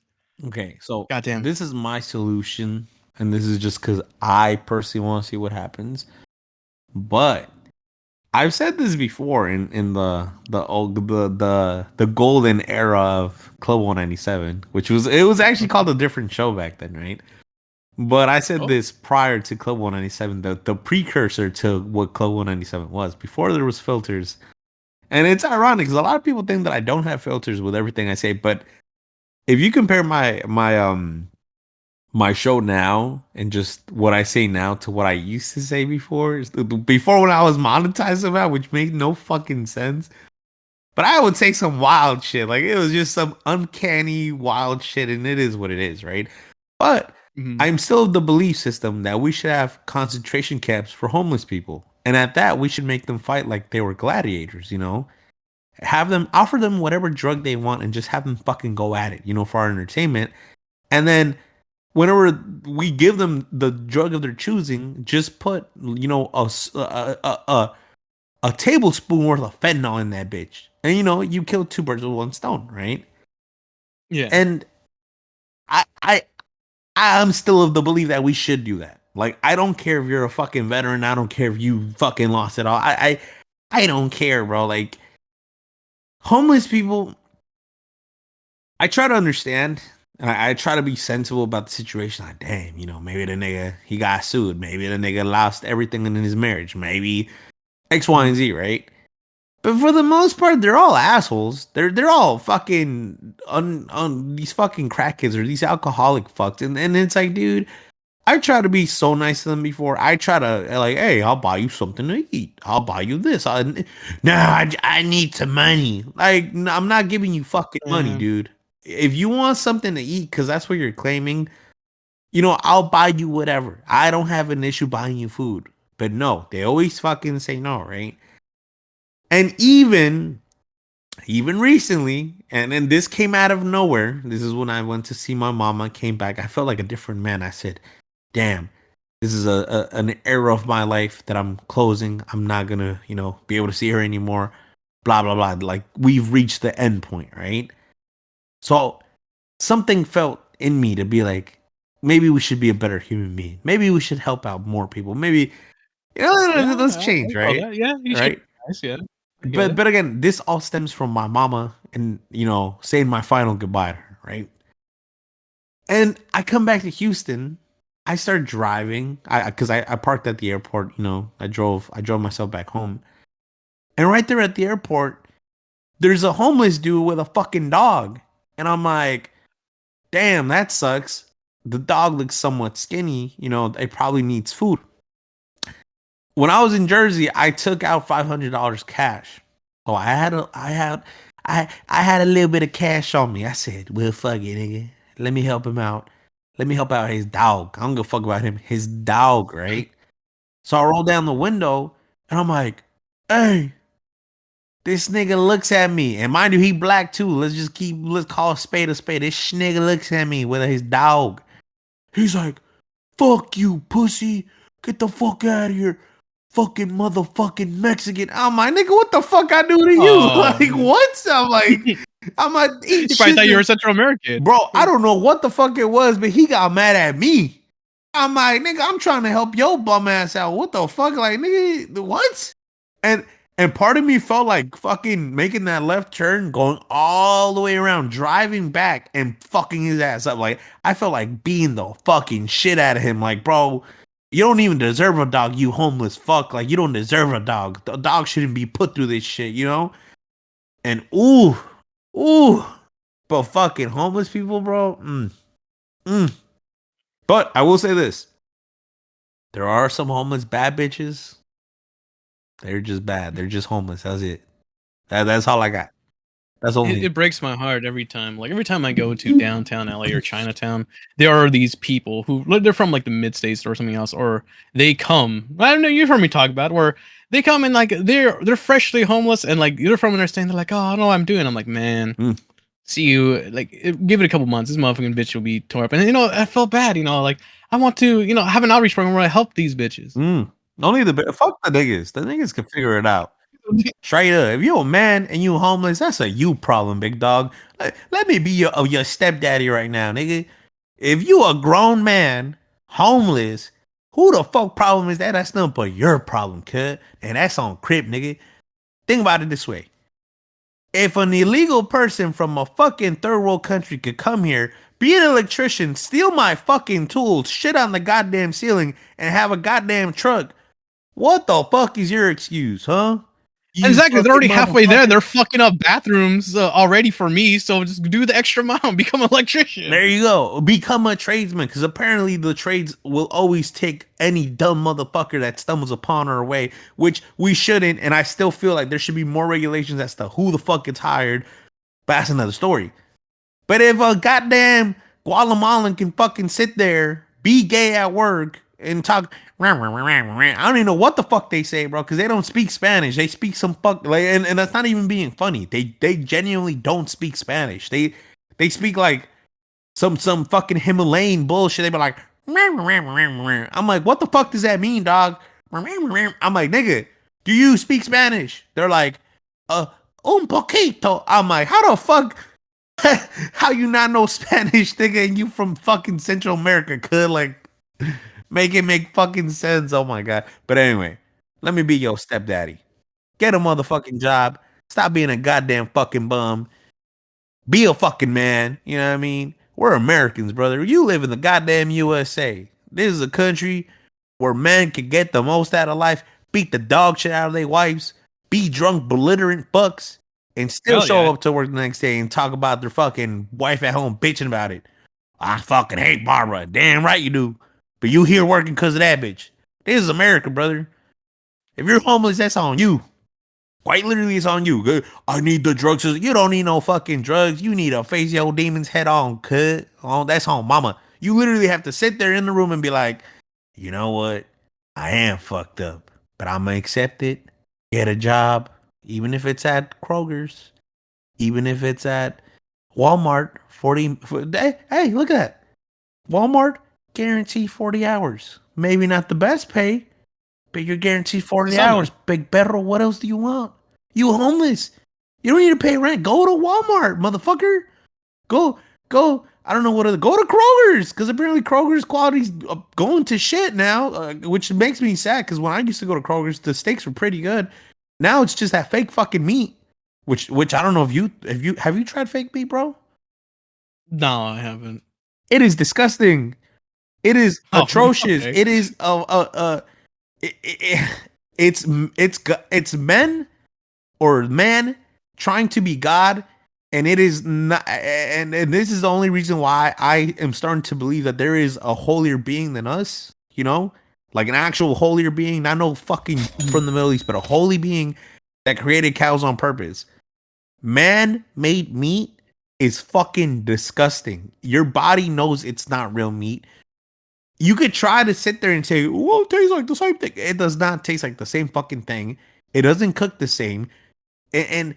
Okay, so goddamn, this is my solution, and this is just because I personally want to see what happens. But I've said this before in the golden era of Club 197, which was actually called a different show back then, right? But I said this prior to Club 197, the precursor to what Club 197 was, before there was filters. And it's ironic because a lot of people think that I don't have filters with everything I say, but if you compare my show now and just what I say now to what I used to say before when I was monetized about, which made no fucking sense. But I would say some wild shit. Like it was just some uncanny wild shit, and it is what it is, right? But I'm still of the belief system that we should have concentration camps for homeless people. And at that, we should make them fight like they were gladiators, you know? offer them whatever drug they want and just have them fucking go at it, for our entertainment. And then whenever we give them the drug of their choosing, just put, a tablespoon worth of fentanyl in that bitch. And, you kill two birds with one stone, right? Yeah. And I'm still of the belief that we should do that. Like, I don't care if you're a fucking veteran. I don't care if you fucking lost it all. I don't care, bro. Like, homeless people, I try to understand. I try to be sensible about the situation. Like, damn, maybe the nigga, he got sued. Maybe the nigga lost everything in his marriage. Maybe X, Y, and Z, right? But for the most part, they're all assholes. They're all fucking on these fucking crackheads or these alcoholic fucks. And it's like, dude, I try to be so nice to them before. I try to, like, hey, I'll buy you something to eat. I'll buy you this. I need some money. Like, I'm not giving you fucking money, dude. If you want something to eat, because that's what you're claiming, I'll buy you whatever. I don't have an issue buying you food. But no, they always fucking say no, right? And even recently, and then this came out of nowhere. This is when I went to see my mama, came back. I felt like a different man. I said, damn, this is an era of my life that I'm closing. I'm not going to, be able to see her anymore. Blah, blah, blah. Like, we've reached the end point, right? So something felt in me to be like, maybe we should be a better human being. Maybe we should help out more people. Maybe, let's change, right? Yeah, right. Yeah. But again, this all stems from my mama and, saying my final goodbye to her, right? And I come back to Houston. I start driving because I parked at the airport. I drove myself back home. And right there at the airport, there's a homeless dude with a fucking dog. And I'm like, damn, that sucks. The dog looks somewhat skinny. It probably needs food. When I was in Jersey, I took out $500 cash. So I had a little bit of cash on me. I said, well, fuck it, nigga. Let me help him out. Let me help out his dog. I don't give a fuck about him. His dog, right? So I roll down the window and I'm like, hey, this nigga looks at me. And mind you, he black too. Let's call a spade a spade. This nigga looks at me with his dog. He's like, fuck you, pussy. Get the fuck out of here. Fucking motherfucking Mexican. I'm like, nigga, what the fuck I do to you? Like, what? I'm like, you probably thought you were Central American. Bro, I don't know what the fuck it was, but he got mad at me. I'm like, nigga, I'm trying to help your bum ass out. What the fuck? Like, nigga, what? And part of me felt like fucking making that left turn, going all the way around, driving back and fucking his ass up. Like, I felt like beating the fucking shit out of him. Like, bro, you don't even deserve a dog, you homeless fuck. Like, you don't deserve a dog. The dog shouldn't be put through this shit, And ooh. But fucking homeless people, bro. But I will say this. There are some homeless bad bitches. They're just bad. They're just homeless. That's it. That's all I got. That's all. It breaks my heart every time. Like, every time I go to downtown LA or Chinatown, there are these people who, they're from like the mid states or something else, or they come. I don't know. You've heard me talk about it, where they come and like they're freshly homeless and like they're from understand. They're like, oh, I don't know what I'm doing. I'm like, man, see you. Like, give it a couple months. This motherfucking bitch will be torn up. And I felt bad. Like, I want to have an outreach program where I help these bitches. Only fuck the niggas. The niggas can figure it out. Straight up. If you're a man and you homeless, that's a you problem, big dog. Let me be your stepdaddy right now, nigga. If you a grown man, homeless, who the fuck problem is that? That's nothing but your problem, kid. And that's on crib, nigga. Think about it this way. If an illegal person from a fucking third world country could come here, be an electrician, steal my fucking tools, shit on the goddamn ceiling, and have a goddamn truck, what the fuck is your excuse, huh? Exactly, they're already halfway there. They're fucking up bathrooms already for me, so just do the extra mile, become an electrician. There you go. Become a tradesman, because apparently the trades will always take any dumb motherfucker that stumbles upon our way, which we shouldn't, and I still feel like there should be more regulations as to who the fuck gets hired, but that's another story. But if a goddamn Guatemalan can fucking sit there, be gay at work, and talk. I don't even know what the fuck they say, bro, because they don't speak Spanish. They speak some fuck, like, and that's not even being funny. They genuinely don't speak Spanish. They speak like some fucking Himalayan bullshit. They be like, I'm like, what the fuck does that mean, dog? I'm like, nigga, do you speak Spanish? They're like, un poquito. I'm like, how the fuck? How you not know Spanish, nigga? And you from fucking Central America? Could like make it make fucking sense? Oh my god! But anyway, let me be your stepdaddy. Get a motherfucking job. Stop being a goddamn fucking bum. Be a fucking man. You know what I mean? We're Americans, brother. You live in the goddamn USA. This is a country where men can get the most out of life, beat the dog shit out of their wives, be drunk, belligerent fucks, and still show up to work the next day and talk about their fucking wife at home bitching about it. I fucking hate Barbara. Damn right you do. But you here working because of that bitch. This is America, brother. If you're homeless, that's on you. Quite literally, it's on you. I need the drugs. You don't need no fucking drugs. You need to face your demon's head on, cut. Oh, that's on mama. You literally have to sit there in the room and be like, you know what? I am fucked up, but I'm going to accept it. Get a job, even if it's at Kroger's, even if it's at Walmart. 40. Hey, look at that. Walmart, guarantee 40 hours. Maybe not the best pay, but you're guaranteed 40 hours. Big perro, what else do you want? You homeless. You don't need to pay rent. Go to Walmart, motherfucker. Go. I don't know what other. Go to Kroger's, because apparently Kroger's quality's going to shit now, which makes me sad, because when I used to go to Kroger's, the steaks were pretty good. Now it's just that fake fucking meat, which I don't know if you have you tried fake meat, bro? No, I haven't. It is disgusting. It is atrocious. Okay. It is it's men or man trying to be God, and it is not. And this is the only reason why I am starting to believe that there is a holier being than us. You know, like an actual holier being, not no fucking from the Middle East, but a holy being that created cows on purpose. Man-made meat is fucking disgusting. Your body knows it's not real meat. You could try to sit there and say, well, it tastes like the same thing. It does not taste like the same fucking thing. It doesn't cook the same. And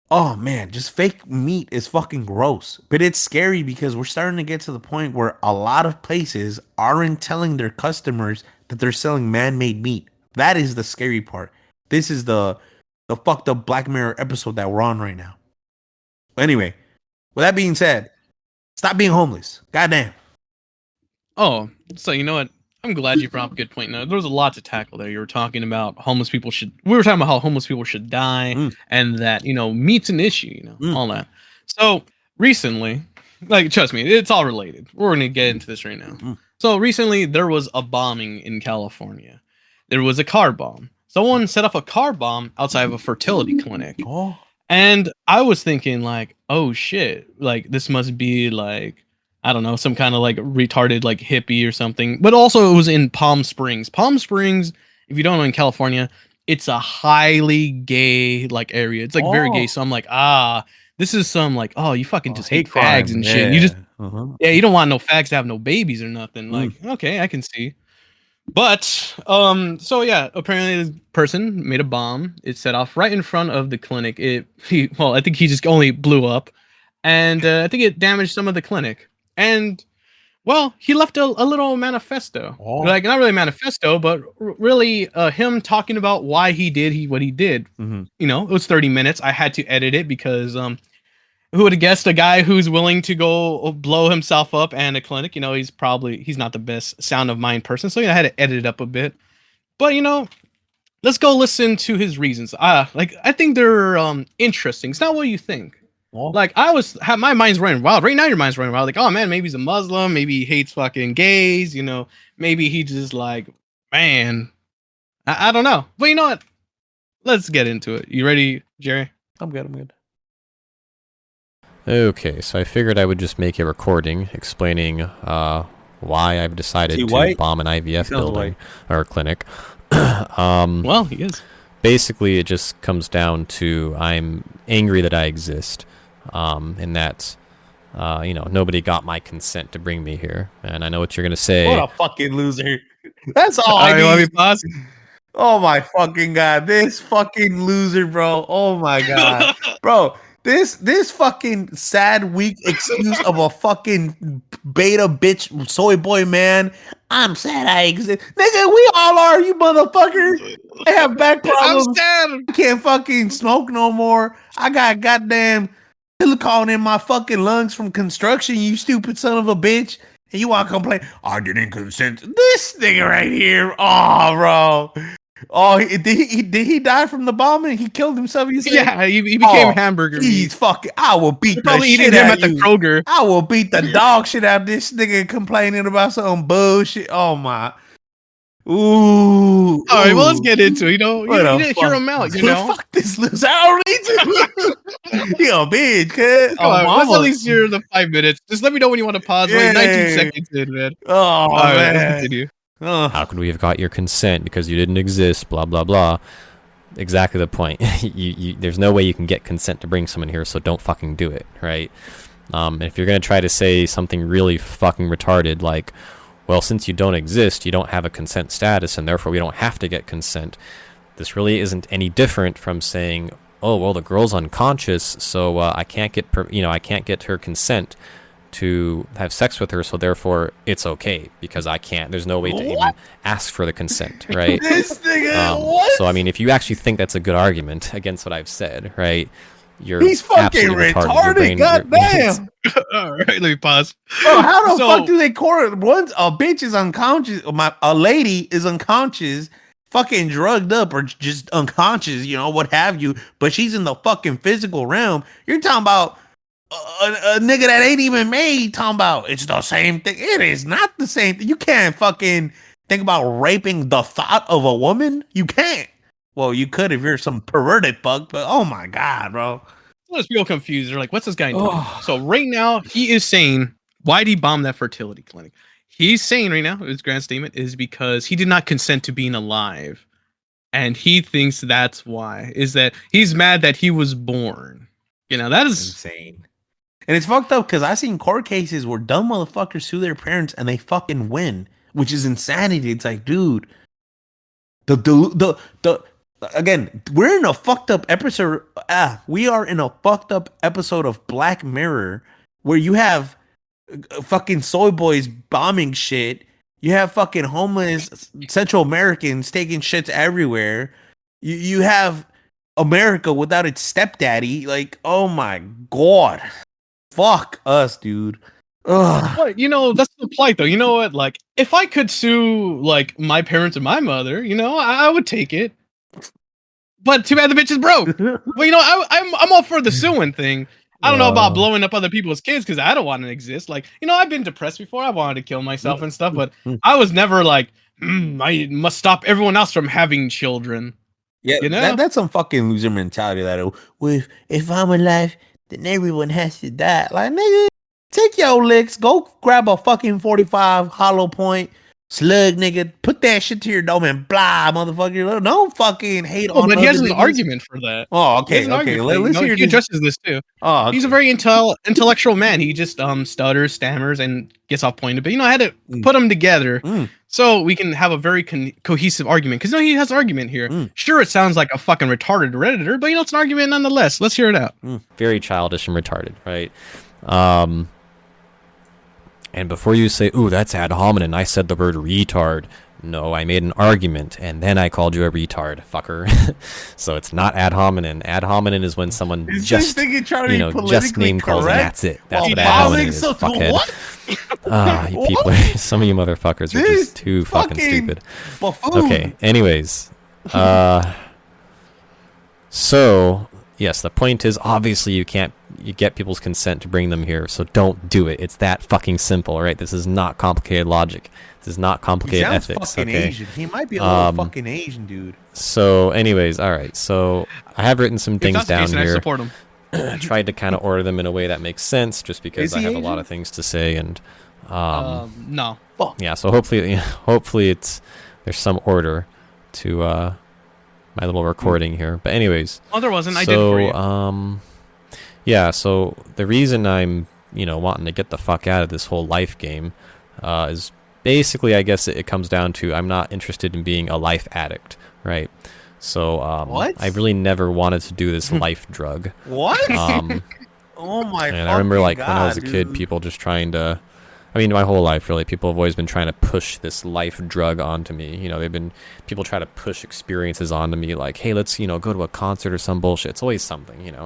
oh man, just fake meat is fucking gross. But it's scary because we're starting to get to the point where a lot of places aren't telling their customers that they're selling man-made meat. That is the scary part. This is the fucked up Black Mirror episode that we're on right now. Anyway, with that being said, stop being homeless. Goddamn. Oh, so you know what? I'm glad you brought up a good point. Now, there was a lot to tackle there. You were talking about we were talking about how homeless people should die, and that, meat's an issue, all that. So recently, like, trust me, it's all related. We're going to get into this right now. So recently, there was a bombing in California. There was a car bomb. Someone set up a car bomb outside of a fertility clinic. Oh. And I was thinking, like, oh shit, like, this must be like, I don't know, some kind of like retarded like hippie or something. But also it was in Palm Springs. Palm Springs, if you don't know, in California, it's a highly gay like area. It's like very gay. So I'm like, this is some like, you fucking just hate fags and shit. You just you don't want no fags to have no babies or nothing. Like, okay, I can see. But so yeah, apparently this person made a bomb. It set off right in front of the clinic. I think he just only blew up, and I think it damaged some of the clinic. And well, he left a little manifesto, like not really a manifesto, but really him talking about why he did what he did. It was 30 minutes. I had to edit it because who would have guessed a guy who's willing to go blow himself up and a clinic? He's not the best sound of mind person, so I had to edit it up a bit. But let's go listen to his reasons. I think they're interesting. It's not what you think. Like my mind's running wild. Right now your mind's running wild. Like, oh man, maybe he's a Muslim, maybe he hates fucking gays, maybe he just like, man, I don't know. But you know what? Let's get into it. You ready, Jerry? I'm good. Okay, so I figured I would just make a recording explaining why I've decided to bomb an IVF building or clinic. Well, he is. Basically, it just comes down to I'm angry that I exist, and that nobody got my consent to bring me here. And I know what you're gonna say. What a fucking loser! That's all All right, I want me need. to pause? Oh my fucking god, this fucking loser, bro. Oh my god, bro. This fucking sad weak excuse of a fucking beta bitch soy boy man. I'm sad I exist, nigga. We all are, you motherfuckers. I have back I'm problems. sad. I can't fucking smoke no more. I got goddamn silicone in my fucking lungs from construction. You stupid son of a bitch. And you want to complain? I didn't consent. This nigga right here. Oh, bro. Oh, did he die from the bombing? He killed himself. You said? Yeah, he became hamburger. He's fucking. I will beat the probably shit eating him out at the you. Kroger. I will beat the dog shit out of this nigga complaining about some bullshit. Oh my. Ooh. All right, well, let's get into it. You didn't hear him out, you know? Fuck this loser. I don't need to. You a bitch, cuz. Come on, let's at least hear the 5 minutes. Just let me know when you want to pause. We're 19 seconds in, man. Oh, all right, man. let's continue. How could we have got your consent because you didn't exist? Blah blah blah. Exactly the point. There's no way you can get consent to bring someone here, so don't fucking do it, right? If you're gonna try to say something really fucking retarded, like, well, since you don't exist, you don't have a consent status, and therefore we don't have to get consent. This really isn't any different from saying, oh, well, the girl's unconscious, so I can't get I can't get her consent to have sex with her, so therefore it's okay because I can't. There's no way to even ask for the consent, right? This nigga, what? So I mean, if you actually think that's a good argument against what I've said, right? He's fucking retarded. Goddamn. All right, let me pause. Bro, how the fuck do they court? Once a bitch is unconscious, a lady is unconscious, fucking drugged up or just unconscious, what have you, but she's in the fucking physical realm. You're talking about a nigga that ain't even made, talking about it's the same thing. It is not the same thing. You can't fucking think about raping the thought of a woman. You can't. Well, you could if you're some perverted fuck, but oh my god, bro. Let's feel confused. They're like, what's this guy doing? So right now, he is saying, why did he bomb that fertility clinic? He's saying right now, his grand statement is because he did not consent to being alive. And he thinks that's why. Is that he's mad that he was born. That is insane. And it's fucked up because I've seen court cases where dumb motherfuckers sue their parents and they fucking win, which is insanity. It's like, dude, again, we're in a fucked up episode. We are in a fucked up episode of Black Mirror where you have fucking soy boys bombing shit. You have fucking homeless Central Americans taking shits everywhere. You have America without its stepdaddy. Like, oh my god. Fuck us, dude. Ugh. But, that's the plight, though. You know what? Like, if I could sue, like, my parents and my mother, I would take it. But too bad the bitch is broke. Well, I'm all for the suing thing. I don't know about blowing up other people's kids because I don't want to exist. Like, I've been depressed before. I wanted to kill myself and stuff, but I was never like, I must stop everyone else from having children. Yeah, that's some fucking loser mentality. That if I'm alive, then everyone has to die. Like, nigga, take your licks. Go grab a fucking 45 hollow point slug, nigga. Put that shit to your dome and blah, motherfucker. Don't fucking hate on. But he has an argument for that. Oh, okay. Let's hear. He addresses this too. Oh, okay. He's a very intellectual man. He just stutters, stammers, and gets off point a bit. I had to put them together so we can have a very cohesive argument. Because he has an argument here. Sure, it sounds like a fucking retarded redditor, but it's an argument nonetheless. Let's hear it out. Very childish and retarded, right? And before you say, ooh, that's ad hominem, I said the word retard. No, I made an argument, and then I called you a retard, fucker. So it's not ad hominem. Ad hominem is when someone just name calls, and that's it. That's what ad hominem is, fuckhead. You people, some of you motherfuckers are just too fucking stupid. Buffoon. Okay, anyways. So, yes, the point is, obviously, you get people's consent to bring them here, so don't do it. It's that fucking simple, right? This is not complicated logic. This is not complicated ethics. Fucking okay? Asian. He might be a little fucking Asian, dude. So, anyways, all right. So, I have written some things down here. I support him. I tried to kind of order them in a way that makes sense, just because I have a lot of things to say, and no. Yeah. So hopefully there's some order to my little recording here. But anyways, there wasn't. I did for you. Yeah. So the reason I'm wanting to get the fuck out of this whole life game is basically, I guess it comes down to I'm not interested in being a life addict, right? So What? I really never wanted to do this life drug. What? Oh my! And I remember, like, God, when I was a kid, people just trying to. I mean, my whole life, really, people have always been trying to push this life drug onto me. You know, people try to push experiences onto me, like, hey, let's, go to a concert or some bullshit. It's always something, And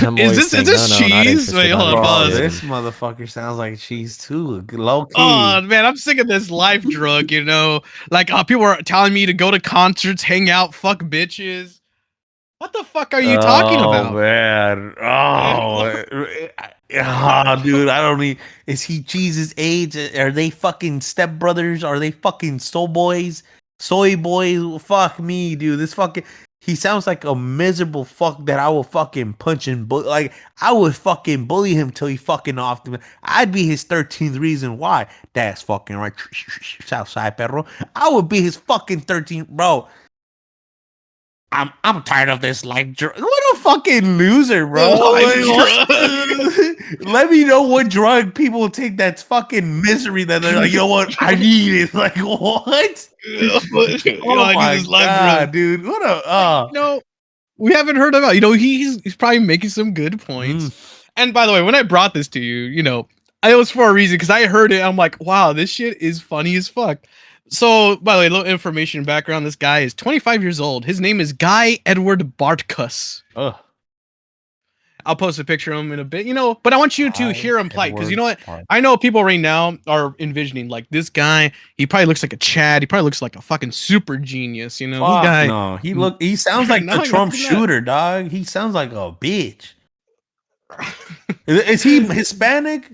I'm Is always this saying, no, not cheese? interested, Wait, not hold on, Bro, pause. interested. this motherfucker sounds like cheese too. Low key. Oh man, I'm sick of this life drug. Like people are telling me to go to concerts, hang out, fuck bitches. What the fuck are you talking about? Man. Dude, I don't need. Is he Jesus' age? Are they fucking stepbrothers? Are they fucking soul boys? Soy boys? Fuck me, dude. This fucking. He sounds like a miserable fuck that I will fucking punch and like I would fucking bully him till he fucking off. I'd be his 13th reason why. That's fucking right. Southside perro. I would be his fucking 13th, bro. I'm tired of this life drug. What a fucking loser, bro. Let me know what drug people take that's fucking misery that they're like, you know what? I need it. Like, what? Oh my God, dude. What a we haven't heard about. He's probably making some good points. And by the way, when I brought this to you, it was for a reason because I heard it. I'm like, wow, this shit is funny as fuck. So, by the way, a little information background. This guy is 25 years old. His name is Guy Edward Bartkus. Ugh. I'll post a picture of him in a bit, but I want you to hear him plight because you know what? Bartkus. I know people right now are envisioning like this guy. He probably looks like a Chad. He probably looks like a fucking super genius. This guy. No, he sounds like No, the Trump not that. shooter, dog. He sounds like a bitch. Is he Hispanic?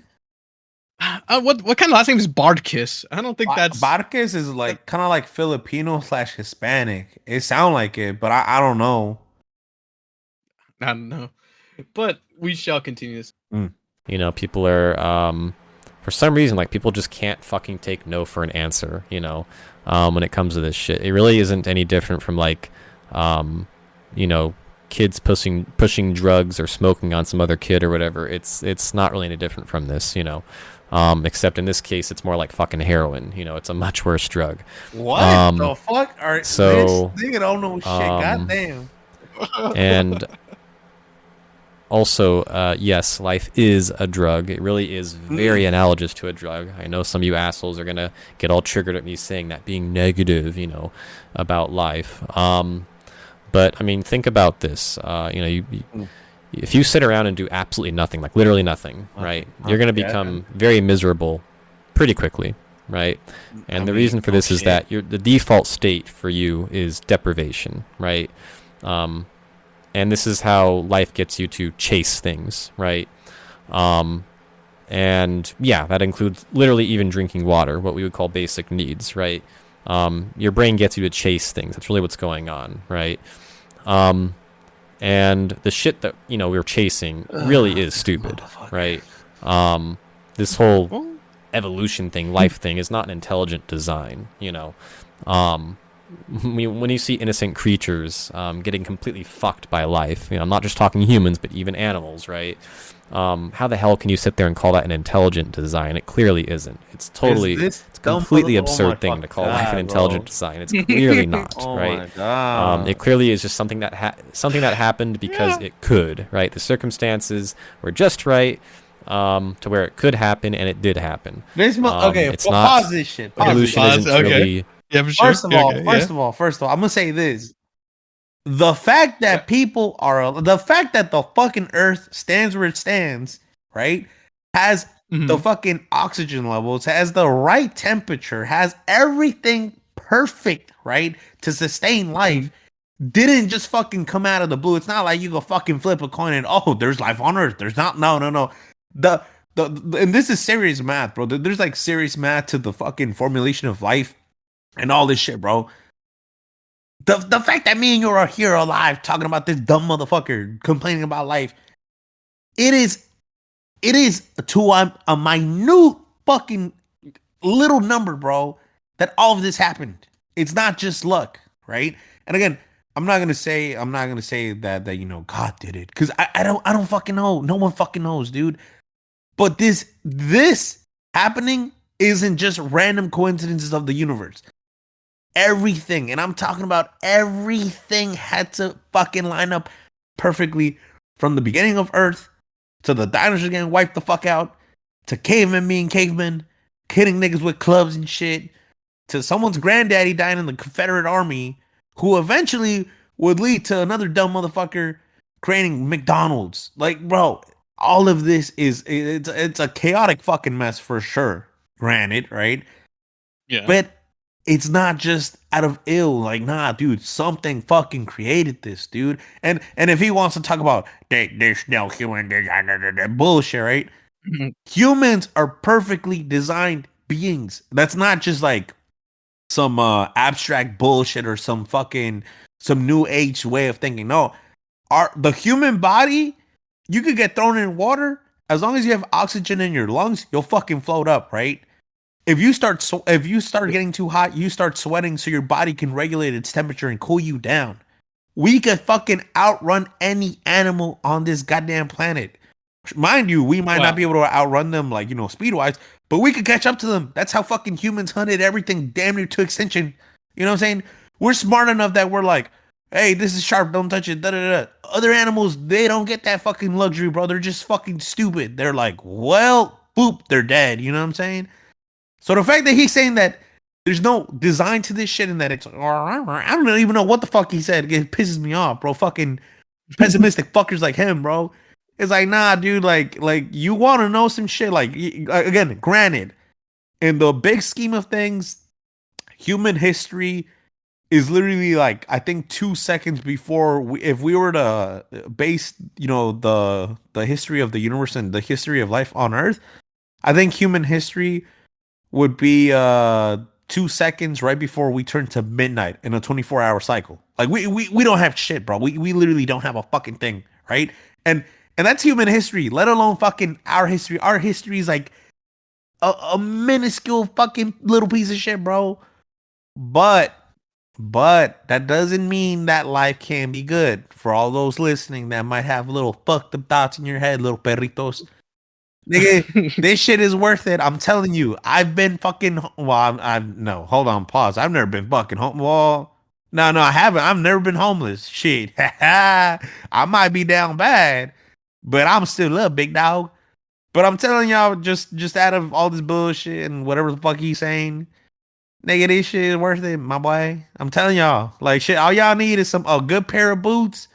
What kind of last name is Bartkus? I don't think that's Bartkus is like kind of like Filipino / Hispanic. It sounds like it, but I don't know. I don't know. But we shall continue this. People are for some reason, like, people just can't fucking take no for an answer, when it comes to this shit. It really isn't any different from like kids pushing drugs or smoking on some other kid or whatever. It's not really any different from this, except in this case it's more like fucking heroin. It's a much worse drug. What the fuck? So this nigga don't know shit. Goddamn. And also, yes, life is a drug. It really is very analogous to a drug. I know some of you assholes are gonna get all triggered at me saying that, being negative, about life. But I mean, think about this. If you sit around and do absolutely nothing, like literally nothing, right? You're going to become very miserable pretty quickly, right? And the reason for this is that the default state for you is deprivation, right? And this is how life gets you to chase things, right? And yeah, that includes literally even drinking water, what we would call basic needs, right? Your brain gets you to chase things. That's really what's going on, right? And the shit that we're chasing really is stupid, right? This whole evolution thing, life thing, is not an intelligent design. When you see innocent creatures getting completely fucked by life, I'm not just talking humans, but even animals, right? How the hell can you sit there and call that an intelligent design? It clearly isn't. It's a completely absurd thing to call life an intelligent design. It's clearly not, right? My God. It clearly is just something that happened because it could, right? The circumstances were just right to where it could happen, and it did happen. It's not. Pause this shit. Evolution isn't really. Yeah, for sure. First of all, I'm gonna say this. The fact that the fucking Earth stands where it stands, right, has the fucking oxygen levels, has the right temperature, has everything perfect, right, to sustain life, didn't just fucking come out of the blue. It's not like you go fucking flip a coin and there's life on Earth. There's not. No. And this is serious math, bro. There's like serious math to the fucking formulation of life and all this shit, bro. The fact that me and you are here alive talking about this dumb motherfucker complaining about life, it is to a minute fucking little number, bro, that all of this happened. It's not just luck, right? And again, I'm not gonna say that God did it, because I don't fucking know. No one fucking knows, dude. But this happening isn't just random coincidences of the universe. Everything, and I'm talking about everything, had to fucking line up perfectly from the beginning of Earth to the dinosaurs getting wiped the fuck out to cavemen being cavemen, hitting niggas with clubs and shit, to someone's granddaddy dying in the Confederate Army, who eventually would lead to another dumb motherfucker creating McDonald's. Like, bro, all of this it's a chaotic fucking mess for sure. Granted, right? Yeah. But it's not just out of ill. Like, nah, dude, something fucking created this, dude. And if he wants to talk about there's no human design, bullshit, right? Humans are perfectly designed beings. That's not just like some abstract bullshit or some new age way of thinking. No, the human body, you could get thrown in water. As long as you have oxygen in your lungs, you'll fucking float up, right? If you start getting too hot, you start sweating so your body can regulate its temperature and cool you down. We could fucking outrun any animal on this goddamn planet. Mind you, we might not be able to outrun them, like, speed-wise, but we could catch up to them. That's how fucking humans hunted everything damn near to extinction. You know what I'm saying? We're smart enough that we're like, hey, this is sharp, don't touch it, da-da-da. Other animals, they don't get that fucking luxury, bro. They're just fucking stupid. They're like, well, boop, they're dead. You know what I'm saying? So the fact that he's saying that there's no design to this shit and that it's, I don't even know what the fuck he said. It pisses me off, bro. Fucking pessimistic fuckers like him, bro. It's like, nah, dude, like you want to know some shit. Like, again, granted, in the big scheme of things, human history is literally like, I think 2 seconds before, if we were to base, the history of the universe and the history of life on Earth, I think human history would be 2 seconds right before we turn to midnight in a 24-hour cycle. Like, we don't have shit, bro. We literally don't have a fucking thing, right? And that's human history, let alone fucking our history. Our history is like a minuscule fucking little piece of shit, bro. But that doesn't mean that life can be good. For all those listening that might have little fucked up thoughts in your head, little perritos. Nigga, this shit is worth it. I'm telling you. I've been fucking, no, hold on, pause. I've never been fucking home. Well, no, I haven't. I've never been homeless. Shit. I might be down bad, but I'm still up, big dog. But I'm telling y'all, just out of all this bullshit and whatever the fuck he's saying, nigga, this shit is worth it, my boy. I'm telling y'all, like, shit, all y'all need is a good pair of boots,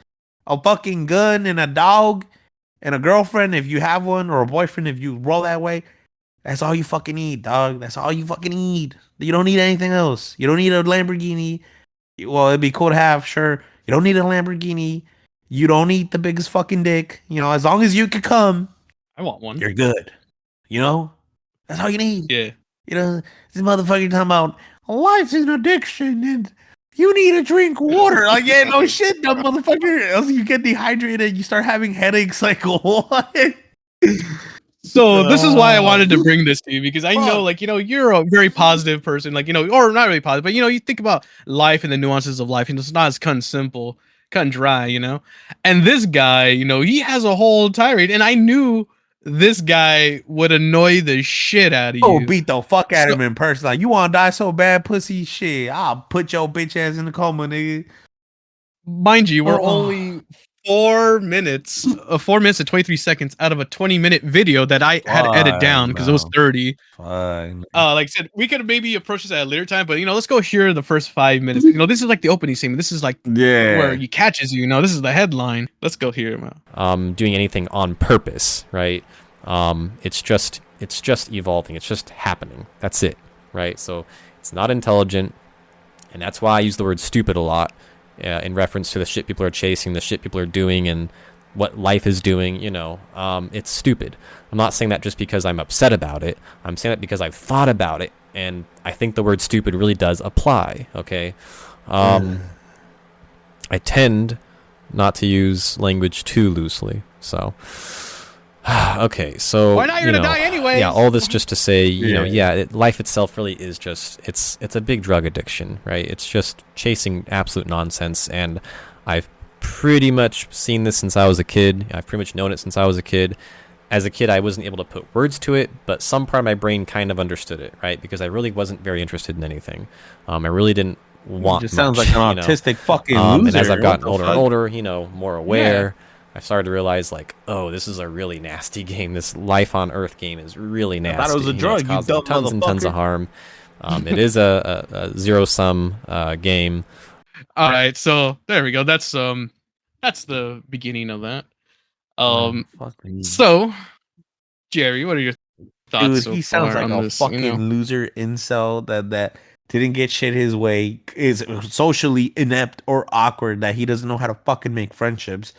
a fucking gun, and a dog, and a girlfriend if you have one, or a boyfriend if you roll that way. That's all you fucking need, dog. That's all you fucking need. You don't need anything else. You don't need a Lamborghini. Well, it'd be cool to have, sure. You don't need a Lamborghini. You don't need the biggest fucking dick. As long as you can come, I want one. you're good. That's all you need. Yeah. This motherfucker talking about life's an addiction and you need to drink water. Like, yeah, no shit, dumb motherfucker. Else you get dehydrated, you start having headaches. Like, what? So this is why I wanted to bring this to you, because I know, like, you're a very positive person, like, or not really positive, but you think about life and the nuances of life, and it's not as cut and dry, and this guy, he has a whole tirade, and I knew this guy would annoy the shit out of you. Oh, beat the fuck out of him in person. Like, you want to die so bad, pussy? Shit, I'll put your bitch ass in the coma, nigga. Mind you, we're only 4 minutes and 23 seconds out of a 20-minute video that I had to edit down because it was 30. Fine. Like I said, we could maybe approach this at a later time, but let's go hear the first 5 minutes. This is like the opening scene. This is like where he catches you. This is the headline. Let's go hear him. Doing anything on purpose, right? It's just evolving. It's just happening. That's it, right? So it's not intelligent, and that's why I use the word stupid a lot. In reference to the shit people are chasing, the shit people are doing, and what life is doing, it's stupid. I'm not saying that just because I'm upset about it. I'm saying that because I've thought about it, and I think the word stupid really does apply, okay? I tend not to use language too loosely, so... Okay, so why not? You're gonna die anyway. Yeah, all this just to say, life itself really is just it's a big drug addiction, right? It's just chasing absolute nonsense, and I've pretty much seen this since I was a kid. I've pretty much known it since I was a kid, as a kid, I wasn't able to put words to it, but some part of my brain kind of understood it, right? Because I really wasn't very interested in anything. I really didn't want. It just sounds much, like an autistic fucking loser. And as I've gotten older and fuck? older, more aware, I've started to realize, like, oh, this is a really nasty game. This Life on Earth game is really nasty. thought it was a drug, It's you causing dumb tons and tons of motherfucker. harm. It is a zero-sum game. All right, so there we go. That's the beginning of that. Fucking So Jerry, what are your thoughts dude, so he sounds far like on a this? fucking loser incel that didn't get shit his way, is socially inept or awkward, that he doesn't know how to fucking make friendships.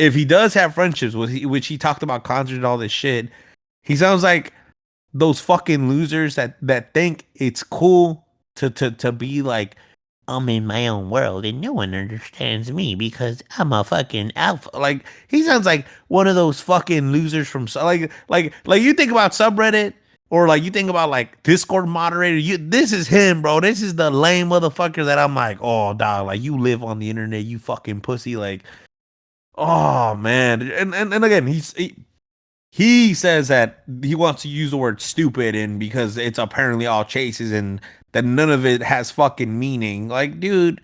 If he does have friendships, which he talked about concerts and all this shit, he sounds like those fucking losers that think it's cool to be like, I'm in my own world and no one understands me because I'm a fucking alpha. Like, he sounds like one of those fucking losers from like you think about subreddit, or like you think about like Discord moderator. This is him, bro. This is the lame motherfucker that I'm like, oh dog, like you live on the internet, you fucking pussy. Like, oh man. And again, he says that he wants to use the word stupid, and because it's apparently all chases and that none of it has fucking meaning. Like, dude,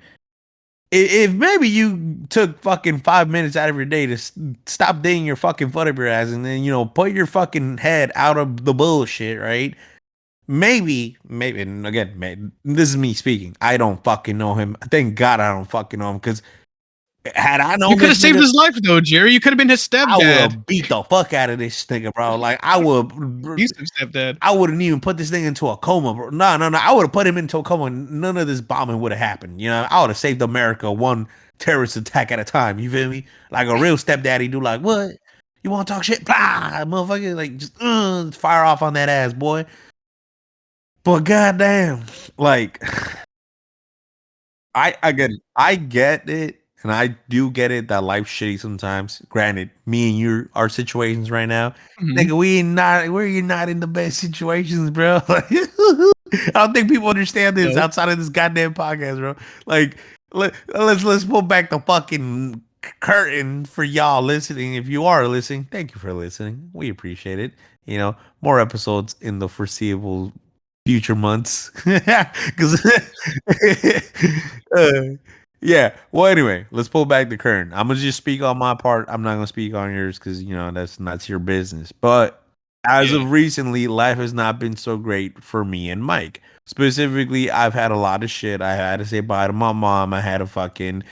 if maybe you took fucking 5 minutes out of your day to stop dating your fucking foot up your ass, and then, put your fucking head out of the bullshit, right? Maybe, and again, this is me speaking. I don't fucking know him. Thank God I don't fucking know him, because had I known, You could have saved his life, though, Jerry. You could have been his I would stepdad. have beat the fuck out of this nigga, bro. Like, I would. He's his stepdad. I wouldn't even put this thing into a coma, bro. No. I would have put him into a coma. None of this bombing would have happened. I would have saved America one terrorist attack at a time. You feel me? Like a real stepdaddy do. Like, what? You want to talk shit? Blah, motherfucker. Like, just fire off on that ass, boy. But goddamn, like, I get it. I get it. And I do get it that life's shitty sometimes. Granted, me and you, our situations right now, nigga, we're not in the best situations, bro. I don't think people understand this outside of this goddamn podcast, bro. Like, let's pull back the fucking curtain for y'all listening. If you are listening, thank you for listening. We appreciate it. More episodes in the foreseeable future months, because yeah. Well, anyway, let's pull back the curtain. I'm gonna just speak on my part. I'm not gonna speak on yours because that's your business. But as of recently, life has not been so great for me and Mike. Specifically, I've had a lot of shit. I had to say bye to my mom. I had to fucking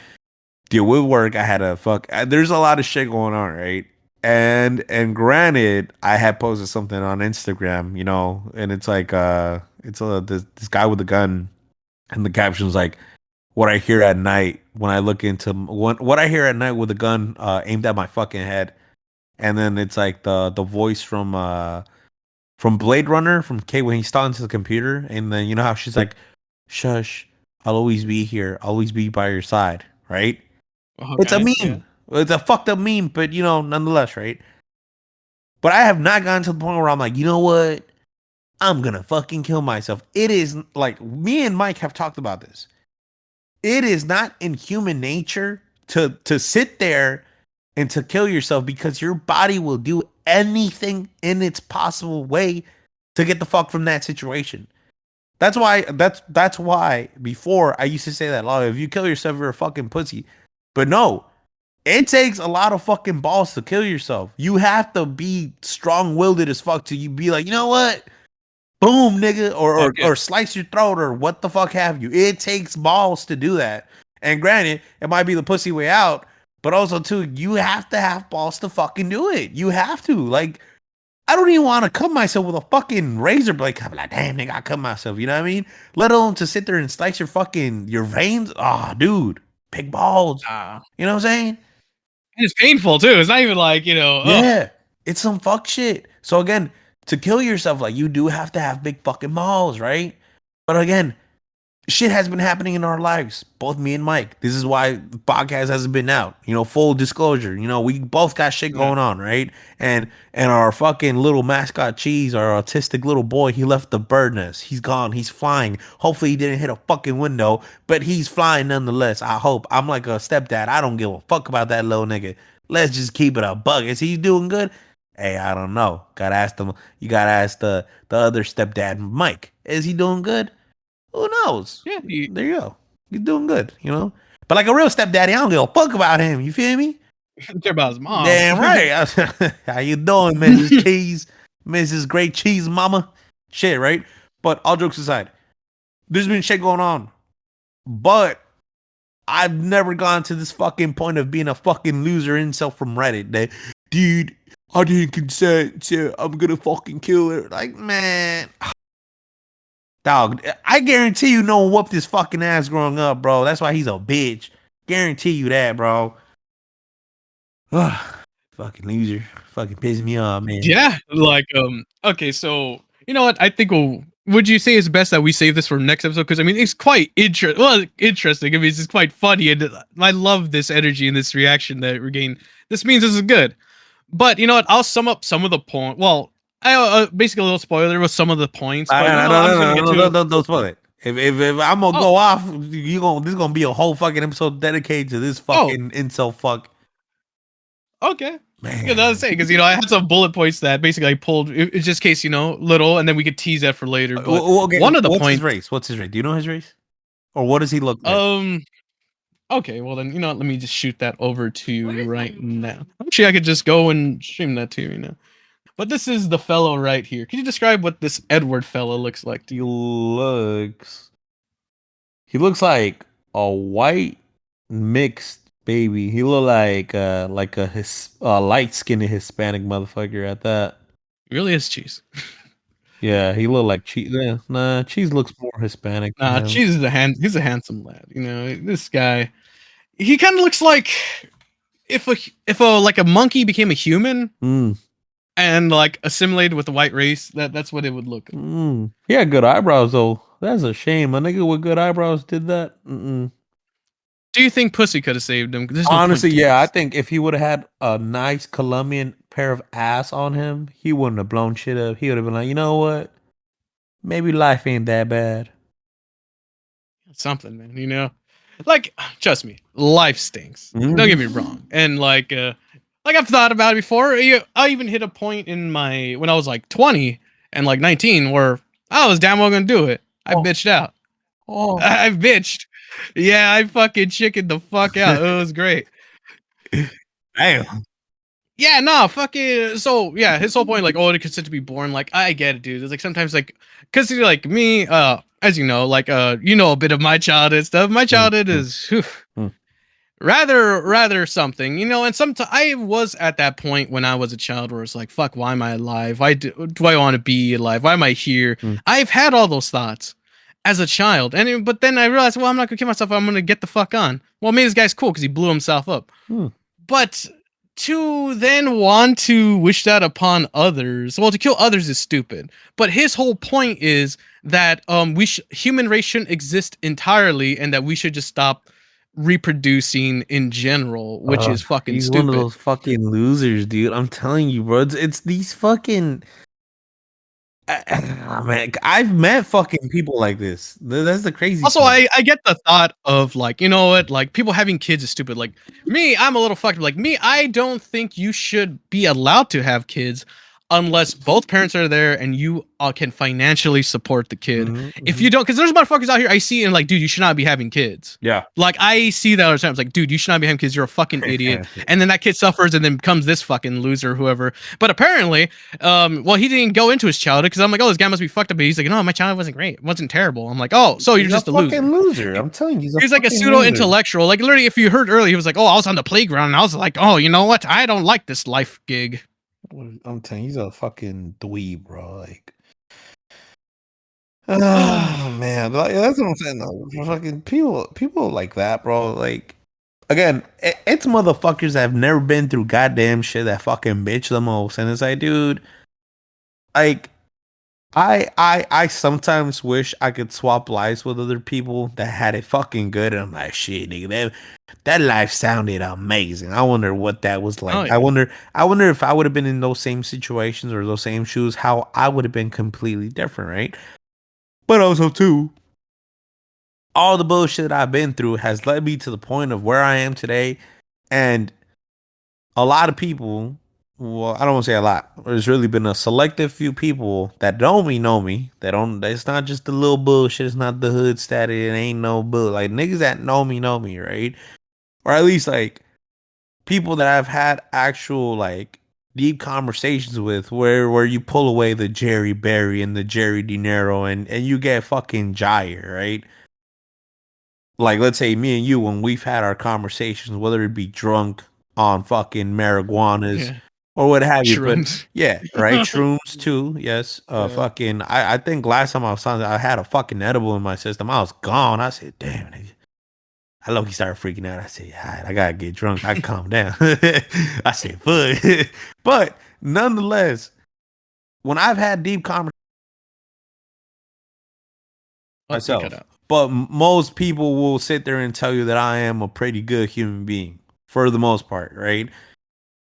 deal with work. I had to there's a lot of shit going on, right? And granted, I had posted something on Instagram, and it's like this guy with a gun, and the caption was like, what I hear at night when I look into what I hear at night with a gun aimed at my fucking head. And then it's like the voice from Blade Runner, from Kate, when he's talking to the computer, and then how she's like, shush, I'll always be here, I'll always be by your side, right? Okay, it's a meme. Yeah. It's a fucked up meme, but nonetheless, right? But I have not gotten to the point where I'm like, you know what? I'm gonna fucking kill myself. It is like, me and Mike have talked about this. It is not in human nature to sit there and to kill yourself, because your body will do anything in its possible way to get the fuck from that situation. That's why before I used to say that a lot. If you kill yourself, you're a fucking pussy. But no, it takes a lot of fucking balls to kill yourself. You have to be strong-willed as fuck to you be like, you know what? Boom, nigga, or slice your throat, or what the fuck have you. It takes balls to do that. And granted, it might be the pussy way out, but also too, you have to have balls to fucking do it. You have to. Like, I don't even want to cut myself with a fucking razor blade. I'm like, damn, nigga, I cut myself. You know what I mean? Let alone to sit there and slice your veins. Oh, dude, big balls. You know what I'm saying? It's painful too. It's not even like, Yeah, it's some fuck shit. So again, to kill yourself, like, you do have to have big fucking balls, right? But again, shit has been happening in our lives, both me and Mike. This is why the podcast hasn't been out. Full disclosure. We both got shit going on, right? And our fucking little mascot Cheese, our autistic little boy, he left the bird nest. He's gone. He's flying. Hopefully he didn't hit a fucking window, but he's flying nonetheless. I hope. I'm like a stepdad. I don't give a fuck about that little nigga. Let's just keep it a buck. Is he doing good? Hey, I don't know. Gotta ask them. You gotta ask the other stepdad, Mike. Is he doing good? Who knows? Yeah, There you go. He's doing good, you know? But like a real stepdaddy, I don't give a fuck about him. You feel me? care about his mom. Damn right. How you doing, Mrs. Cheese? Mrs. Great Cheese Mama? Shit, right? But all jokes aside, there's been shit going on. But I've never gone to this fucking point of being a fucking loser incel from Reddit. That, dude, I didn't consent, so I'm gonna fucking kill her. Like, man. Dog, I guarantee you no one whooped his fucking ass growing up, bro. That's why he's a bitch. Guarantee you that, bro. Fucking loser. Fucking pissing me off, man. Yeah, like okay, so you know what? I think would you say it's best that we save this for next episode? Because I mean, it's quite interesting. I mean, it's quite funny, and I love this energy and this reaction that we're getting. This means this is good. But you know what? I'll sum up some of the point. Well, I basically a little spoiler with some of the points. But Don't spoil it. If I'm gonna go off, this is gonna be a whole fucking episode dedicated to this fucking incel fuck. Okay. Man. Yeah, that's saying because I had some bullet points that basically I pulled it's just case little, and then we could tease that for later. But okay. One of the What's points. his race? What's his race? Do you know his race, or what does he look like? Okay, well then let me just shoot that over to you right now. Actually, I could just go and stream that to you But this is the fellow right here. Can you describe what this Edward fellow looks like to you? He looks like a white mixed baby. He look like a light skinned Hispanic motherfucker at that. He really is Cheese. Yeah, he look like Cheese. Yeah, nah, Cheese looks more Hispanic. Nah, Cheese is he's a handsome lad. This guy, he kind of looks like if a monkey became a human and like assimilated with the white race. That's what it would look like. He had good eyebrows though. That's a shame. A nigga with good eyebrows did that. Do you think pussy could have saved him? Honestly, yeah. I think if he would have had a nice Colombian pair of ass on him, he wouldn't have blown shit up. He would have been like, you know what? Maybe life ain't that bad. Something, man. Like, trust me, life stinks. Don't get me wrong. And like I've thought about it before. I even hit a point in when I was like 20 and like 19 where I was damn well gonna do it. I bitched out. I bitched. Yeah, I fucking chickened the fuck out. It was great. Damn. Yeah, no, fucking. So yeah, his whole point, like, it considered to be boring. Like, I get it, dude. It's like sometimes, like, because like me, as you know, like, a bit of my childhood stuff. My childhood is rather something, And sometimes I was at that point when I was a child where it's like, fuck, why am I alive? Why do I want to be alive? Why am I here? I've had all those thoughts as a child, but then I realized, well, I'm not gonna kill myself. I'm gonna get the fuck on. Well, maybe this guy's cool because he blew himself up. But to then want to wish that upon others, well, to kill others is stupid. But his whole point is that human race shouldn't exist entirely, and that we should just stop reproducing in general, which is fucking he's stupid. One of those fucking losers, dude. I'm telling you, bro. It's these fucking. Man, I've met fucking people like this. That's the crazy. Also, I get the thought of like, like people having kids is stupid. Like me, I'm a little fucked. Like me, I don't think you should be allowed to have kids unless both parents are there and you can financially support the kid. If you don't, because there's motherfuckers out here I see and like, dude, you should not be having kids. Yeah. Like I see that all the time. It's like, dude, you should not be having kids. You're a fucking idiot. And then that kid suffers and then becomes this fucking loser, whoever. But apparently, well, he didn't go into his childhood because I'm like, oh, this guy must be fucked up. But he's like, no, my childhood wasn't great. It wasn't terrible. I'm like, oh, so you're just a loser. I'm telling you. He's like a pseudo intellectual. Like literally, if you heard earlier, he was like, oh, I was on the playground and I was like, oh, you know what? I don't like this life gig. I'm telling you, he's a fucking dweeb, bro. Like, oh man, like, that's what I'm saying. Though. Fucking people like that, bro. Like, again, it's motherfuckers that have never been through goddamn shit that fucking bitch the most, and it's like, dude, like, I sometimes wish I could swap lives with other people that had it fucking good, and I'm like, shit, nigga, that life sounded amazing. I wonder what that was like. Oh, yeah. I wonder if I would have been in those same situations or those same shoes, how I would have been completely different, right? But also too, all the bullshit I've been through has led me to the point of where I am today, and a lot of people Well, I don't want to say a lot. There's really been a selective few people that know me. That don't. It's not just the little bullshit. It's not the hood status. It ain't no bull. Like niggas that know me, right? Or at least like people that I've had actual like deep conversations with, where you pull away the Jerry Berry and the Jerry De Niro, and you get fucking Jair, right? Like let's say me and you, when we've had our conversations, whether it be drunk on fucking marijuanas Yeah. or what have you, but Shrooms. yeah, right, shrooms too, yes. Yeah. Fucking, I think last time I was on, I had a fucking edible in my system. I was gone. I said, damn, nigga. I low-key started freaking out. I said, yeah, I gotta get drunk. I can calm down. I said, fuck. But nonetheless, when I've had deep conversations myself, but most people will sit there and tell you that I am a pretty good human being for the most part, right?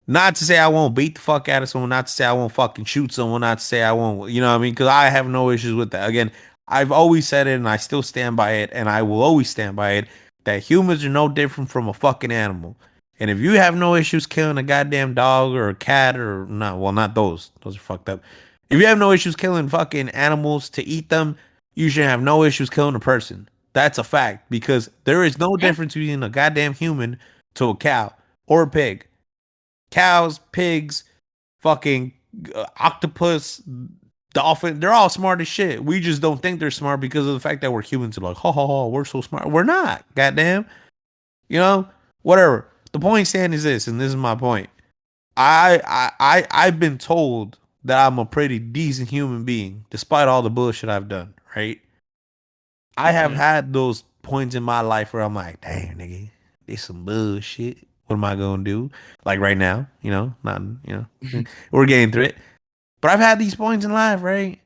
Not to say I won't beat the fuck out of someone, not to say I won't fucking shoot someone, not to say I won't, you know what I mean? Because I have no issues with that. Again, I've always said it and I still stand by it, and I will always stand by it, that humans are no different from a fucking animal. And if you have no issues killing a goddamn dog or a cat or not, well, not those. Those are fucked up. If you have no issues killing fucking animals to eat them, you should have no issues killing a person. That's a fact, because there is no difference between a goddamn human to a cow or a pig. Cows, pigs, fucking octopus, dolphin, they're all smart as shit. We just don't think they're smart because of the fact that we're humans. Like, ha ha ha, we're so smart. We're not, goddamn. You know, whatever. The point stand is this, and this is my point. I've been told that I'm a pretty decent human being, despite all the bullshit I've done, right? I have had those points in my life where I'm like, damn, nigga, this some bullshit. What am I gonna do? Like right now, you know, not, you know, we're getting through it. But I've had these points in life, right?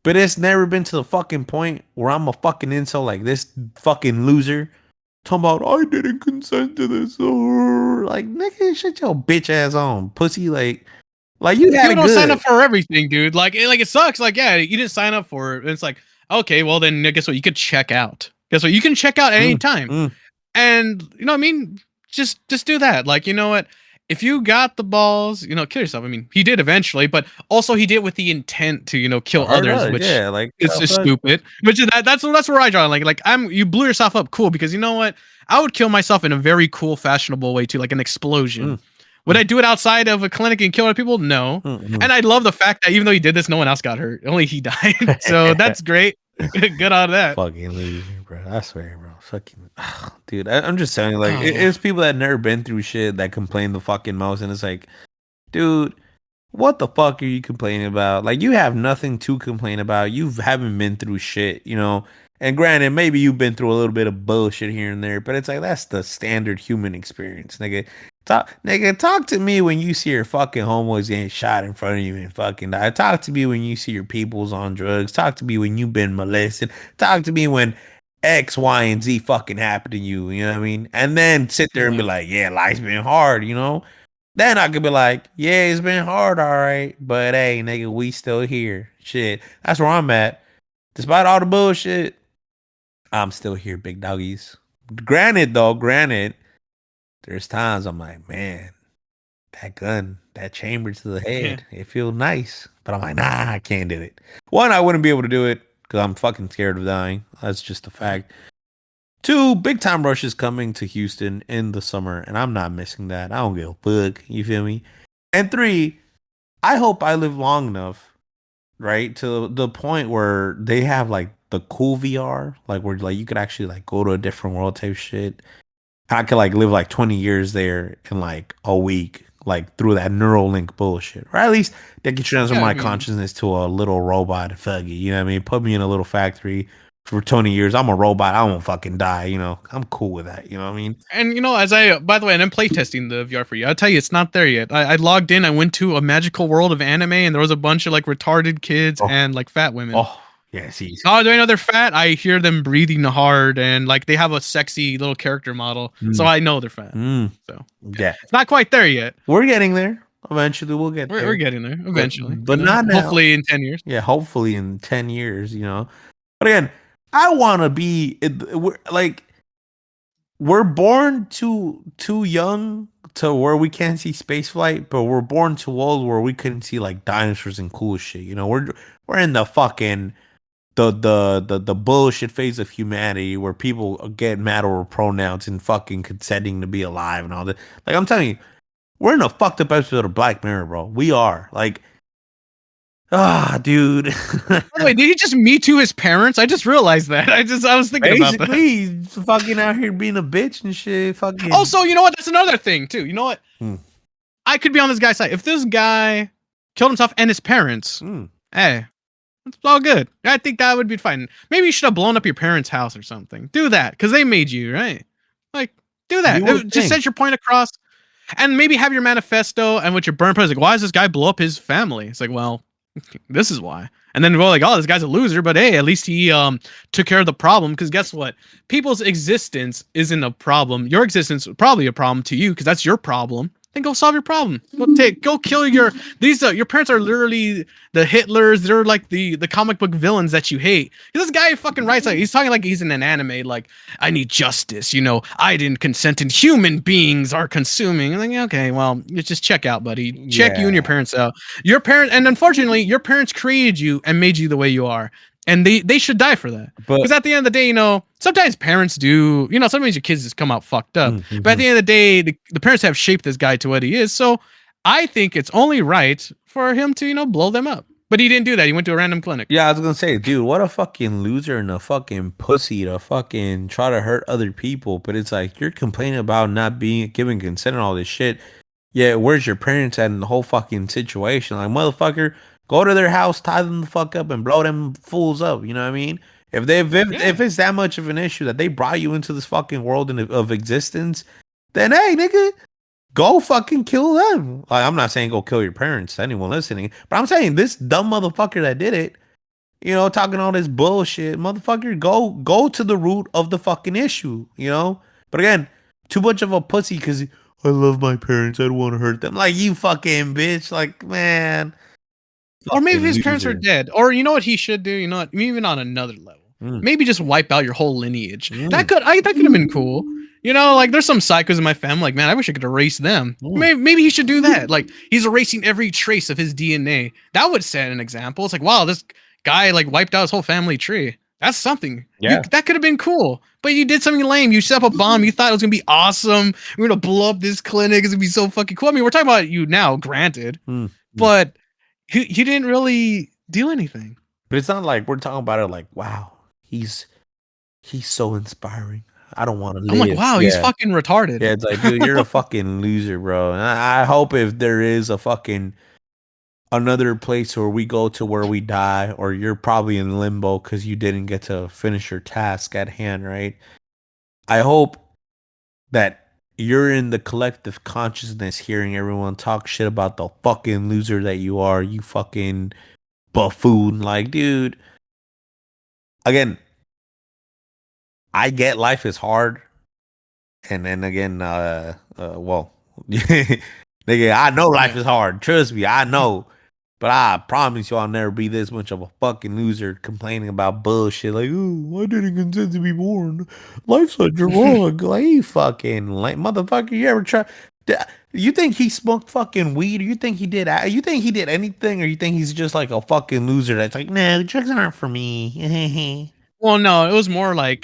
But it's never been to the fucking point where I'm a fucking insult like this fucking loser talking about I didn't consent to this. Like, nigga, shut your bitch ass on, pussy. Like you had People it don't good. sign up for everything, dude. Like it sucks. Like, yeah, you didn't sign up for it. It's like, okay, well then guess what? You could check out. Guess what? You can check out at any time. And you know what I mean? Just do that. Like, you know what? If you got the balls, you know, kill yourself. I mean, he did eventually, but also he did it with the intent to, you know, kill others, which yeah, like it's just stupid. Which is that's where I draw. Like you blew yourself up, cool, because you know what? I would kill myself in a very cool, fashionable way too, like an explosion. Would I do it outside of a clinic and kill other people? No. And I love the fact that even though he did this, no one else got hurt. Only he died. So that's great. Good on that. Fucking loser, bro. I swear, bro. Fucking, dude. I'm just telling you, like, it's people that never been through shit that complain the fucking most, and it's like, dude, what the fuck are you complaining about? Like, you have nothing to complain about. You haven't been through shit, you know. And granted, maybe you've been through a little bit of bullshit here and there, but it's like that's the standard human experience, nigga. Talk to me when you see your fucking homeboys getting shot in front of you and fucking die. Talk to me when you see your peoples on drugs. Talk to me when you've been molested. Talk to me when X, Y, and Z fucking happened to you. You know what I mean? And then sit there and be like, yeah, life's been hard, you know? Then I could be like, yeah, it's been hard, all right. But hey, nigga, we still here. Shit. That's where I'm at. Despite all the bullshit, I'm still here, big doggies. Granted, there's times I'm like, man, that gun, that chamber to the head, it feels nice. But I'm like, nah, I can't do it. One, I wouldn't be able to do it because I'm fucking scared of dying. That's just a fact. Two, Big Time Rush is coming to Houston in the summer, and I'm not missing that. I don't give a fuck. You feel me? And three, I hope I live long enough, right, to the point where they have like the cool VR, like where like you could actually like go to a different world type shit. I could like live like 20 years there in like a week, like through that Neuralink bullshit. Or at least they can transfer my consciousness to a little robot fuggy. You know what I mean? Put me in a little factory for 20 years. I'm a robot. I won't fucking die. You know, I'm cool with that. You know what I mean? And you know, by the way, and I'm playtesting the VR for you. I'll tell you, it's not there yet. I logged in. I went to a magical world of anime, and there was a bunch of like retarded kids and like fat women. Oh. Yeah, see. Oh, do I know they're fat? I hear them breathing hard, and like they have a sexy little character model, so I know they're fat. So yeah, it's not quite there yet. We're getting there. Eventually, we'll get there. We're getting there eventually, but not now. Hopefully in 10 years. Yeah, hopefully in 10 years. You know, but again, I want to be. We're born too young to where we can't see space flight, but we're born to a world where we couldn't see like dinosaurs and cool shit. You know, we're in the fucking the bullshit phase of humanity where people get mad over pronouns and fucking consenting to be alive and all that. Like I'm telling you, we're in a fucked up episode of Black Mirror, bro. We are like, dude. By the way, did he just Me Too his parents? I just realized that. I was thinking about that. Basically, he's fucking out here being a bitch and shit. Fucking. Also, you know what? That's another thing too. You know what? I could be on this guy's side. If this guy killed himself and his parents, hey, it's all good. I think that would be fine. Maybe you should have blown up your parents' house or something. Do that because they made you, right? Like, do that. Just set your point across, and maybe have your manifesto and what your burn post. Like, why does this guy blow up his family? It's like, well, this is why. And then we're like, oh, this guy's a loser, but hey, at least he took care of the problem. Because guess what? People's existence isn't a problem. Your existence is probably a problem to you because that's your problem. Then go solve your problem. Go kill your parents are literally the Hitlers. They're like the comic book villains that you hate. This guy fucking writes like he's talking like he's in an anime. Like, I need justice. You know, I didn't consent, and human beings are consuming. I'm like, okay, well, you just check out, buddy. Check you and your parents out. Your parents, and unfortunately, your parents created you and made you the way you are. And they should die for that. Because at the end of the day, you know, sometimes parents do, you know, sometimes your kids just come out fucked up. But at the end of the day, the parents have shaped this guy to what he is. So I think it's only right for him to, you know, blow them up. But he didn't do that. He went to a random clinic. Yeah, I was going to say, dude, what a fucking loser and a fucking pussy to fucking try to hurt other people. But it's like, you're complaining about not giving consent and all this shit. Yeah, where's your parents at in the whole fucking situation? Like, motherfucker, go to their house, tie them the fuck up, and blow them fools up. You know what I mean? If it's that much of an issue that they brought you into this fucking world of existence, then hey, nigga, go fucking kill them. Like, I'm not saying go kill your parents, anyone listening, but I'm saying this dumb motherfucker that did it, you know, talking all this bullshit, motherfucker, go to the root of the fucking issue, you know? But again, too much of a pussy because I love my parents, I don't want to hurt them. Like, you fucking bitch, like, man. Or maybe his parents are dead. Or you know what he should do? You know what? Even on another level. Maybe just wipe out your whole lineage. That could have been cool. You know, like there's some psychos in my family. Like, man, I wish I could erase them. Maybe he should do that. Like, he's erasing every trace of his DNA. That would set an example. It's like, wow, this guy like wiped out his whole family tree. That's something. Yeah, that could have been cool. But you did something lame. You set up a bomb. You thought it was gonna be awesome. We're gonna blow up this clinic. It's gonna be so fucking cool. I mean, we're talking about you now, granted, but he didn't really do anything. But it's not like we're talking about it like, wow, he's so inspiring. I don't want to live. I'm like, wow, he's fucking retarded. Yeah, it's like, dude, you're a fucking loser, bro. And I hope if there is a fucking another place where we go to where we die, or you're probably in limbo because you didn't get to finish your task at hand, right? I hope that you're in the collective consciousness hearing everyone talk shit about the fucking loser that you are, you fucking buffoon. Like, dude, again, I get life is hard. And then again, well, nigga, I know life is hard. Trust me, I know. But I promise you I'll never be this much of a fucking loser complaining about bullshit. Like, oh, I didn't consent to be born. Life's such a drug. Like, you fucking motherfucker, you ever try? You think he smoked fucking weed? Or you think he did? You think he did anything? Or you think he's just like a fucking loser that's like, no, drugs aren't for me? Well, no, it was more like,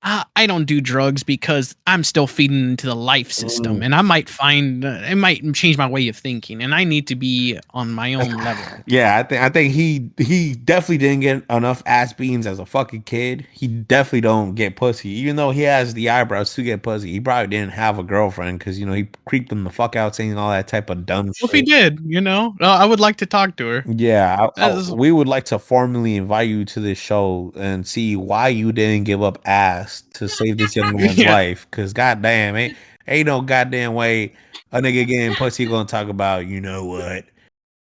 I don't do drugs because I'm still feeding into the life system, and I might find it might change my way of thinking, and I need to be on my own level. Yeah, I think he definitely didn't get enough ass beans as a fucking kid. He definitely don't get pussy, even though he has the eyebrows to get pussy. He probably didn't have a girlfriend because, you know, he creeped them the fuck out saying all that type of dumb shit. Well, if he did, you know, I would like to talk to her. Yeah, we would like to formally invite you to this show and see why you didn't give up ass to save this young man's life. Because goddamn, ain't no goddamn way a nigga getting pussy gonna talk about, you know what,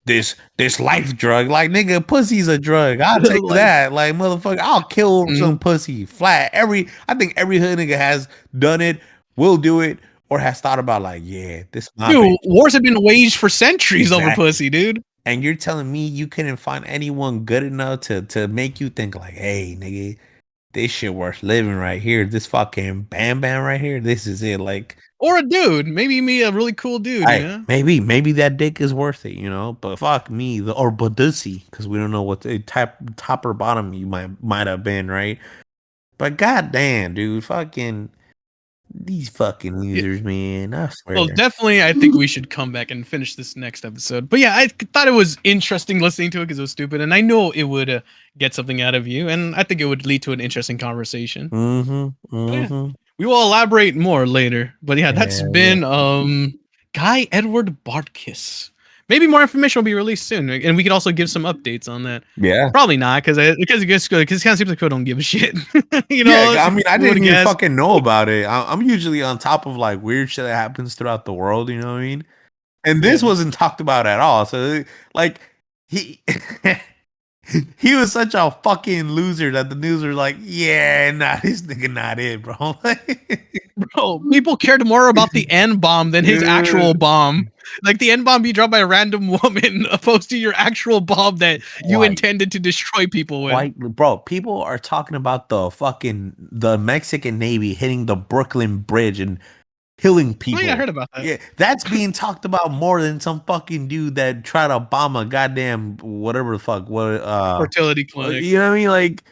this life drug. Like, nigga, pussy's a drug. I'll take that. Like, motherfucker, I'll kill some pussy flat. I think every hood nigga has done it, will do it, or has thought about, like, yeah, this dude, wars have been waged for centuries over pussy, dude. And you're telling me you couldn't find anyone good enough to make you think like, hey, nigga, this shit worth living right here. This fucking Bam Bam right here. This is it. Like, Or a dude. Maybe me, a really cool dude, you know? Maybe that dick is worth it, but fuck me, or Badusi, because we don't know what the top or bottom you might have been, right? But goddamn, dude, fucking these fucking losers, man. I swear. Well, definitely, I think we should come back and finish this next episode. But yeah, I thought it was interesting listening to it because it was stupid, and I know it would get something out of you, and I think it would lead to an interesting conversation. Yeah. We will elaborate more later. But yeah, that's been Guy Edward Bartkiss. Maybe more information will be released soon, and we could also give some updates on that. Yeah, probably not because it kind of seems like people don't give a shit. Yeah, I mean, I didn't even fucking know about it. I'm usually on top of like weird shit that happens throughout the world. You know what I mean? And this wasn't talked about at all. So like he. He was such a fucking loser that the news were like, yeah, nah, this nigga not it, bro. Bro, people cared more about the N bomb than his actual bomb. Like the N bomb you dropped by a random woman, opposed to your actual bomb that you intended to destroy people with. Bro, people are talking about the Mexican Navy hitting the Brooklyn Bridge and killing people. Oh, yeah, I heard about that. Yeah, that's being talked about more than some fucking dude that tried to bomb a goddamn whatever the fuck fertility clinic. You know what I mean? Like,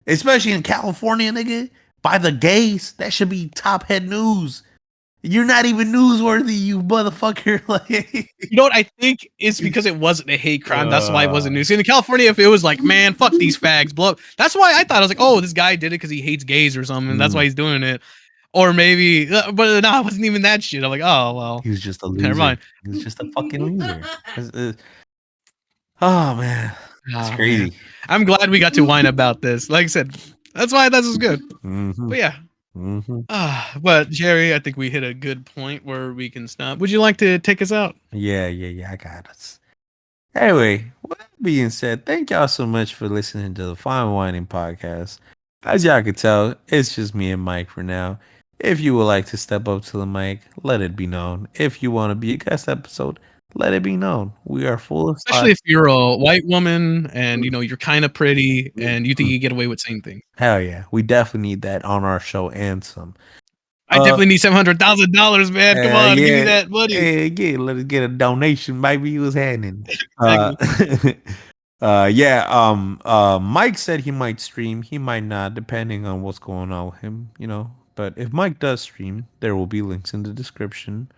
especially in California, nigga, by the gays, that should be top head news. You're not even newsworthy, you motherfucker. Like, you know what I think? It's because it wasn't a hate crime. That's why it wasn't news. In California, if it was like, man, fuck these fags, blow up. That's why I thought I was like, oh, this guy did it because he hates gays or something. That's why he's doing it. Or maybe, but no, it wasn't even that shit. I'm like, oh, well. He was just a loser. Never mind. He was just a fucking loser. Oh, man. That's crazy. Man. I'm glad we got to whine about this. Like I said, that's why this was good. But yeah. But Jerry, I think we hit a good point where we can stop. Would you like to take us out? Yeah, I got us. Anyway, with that being said, thank y'all so much for listening to the Fine Whining Podcast. As y'all can tell, it's just me and Mike for now. If you would like to step up to the mic, let it be known. If you want to be a guest episode, let it be known. We are full of especially if you're a white woman and you're kind of pretty and you think you get away with saying things. Hell yeah, we definitely need that on our show and some. I definitely need $700,000, man. Come on, give me that money. Yeah, let us get a donation. Maybe he was handing. Mike said he might stream. He might not, depending on what's going on with him. But if Mike does stream, there will be links in the description.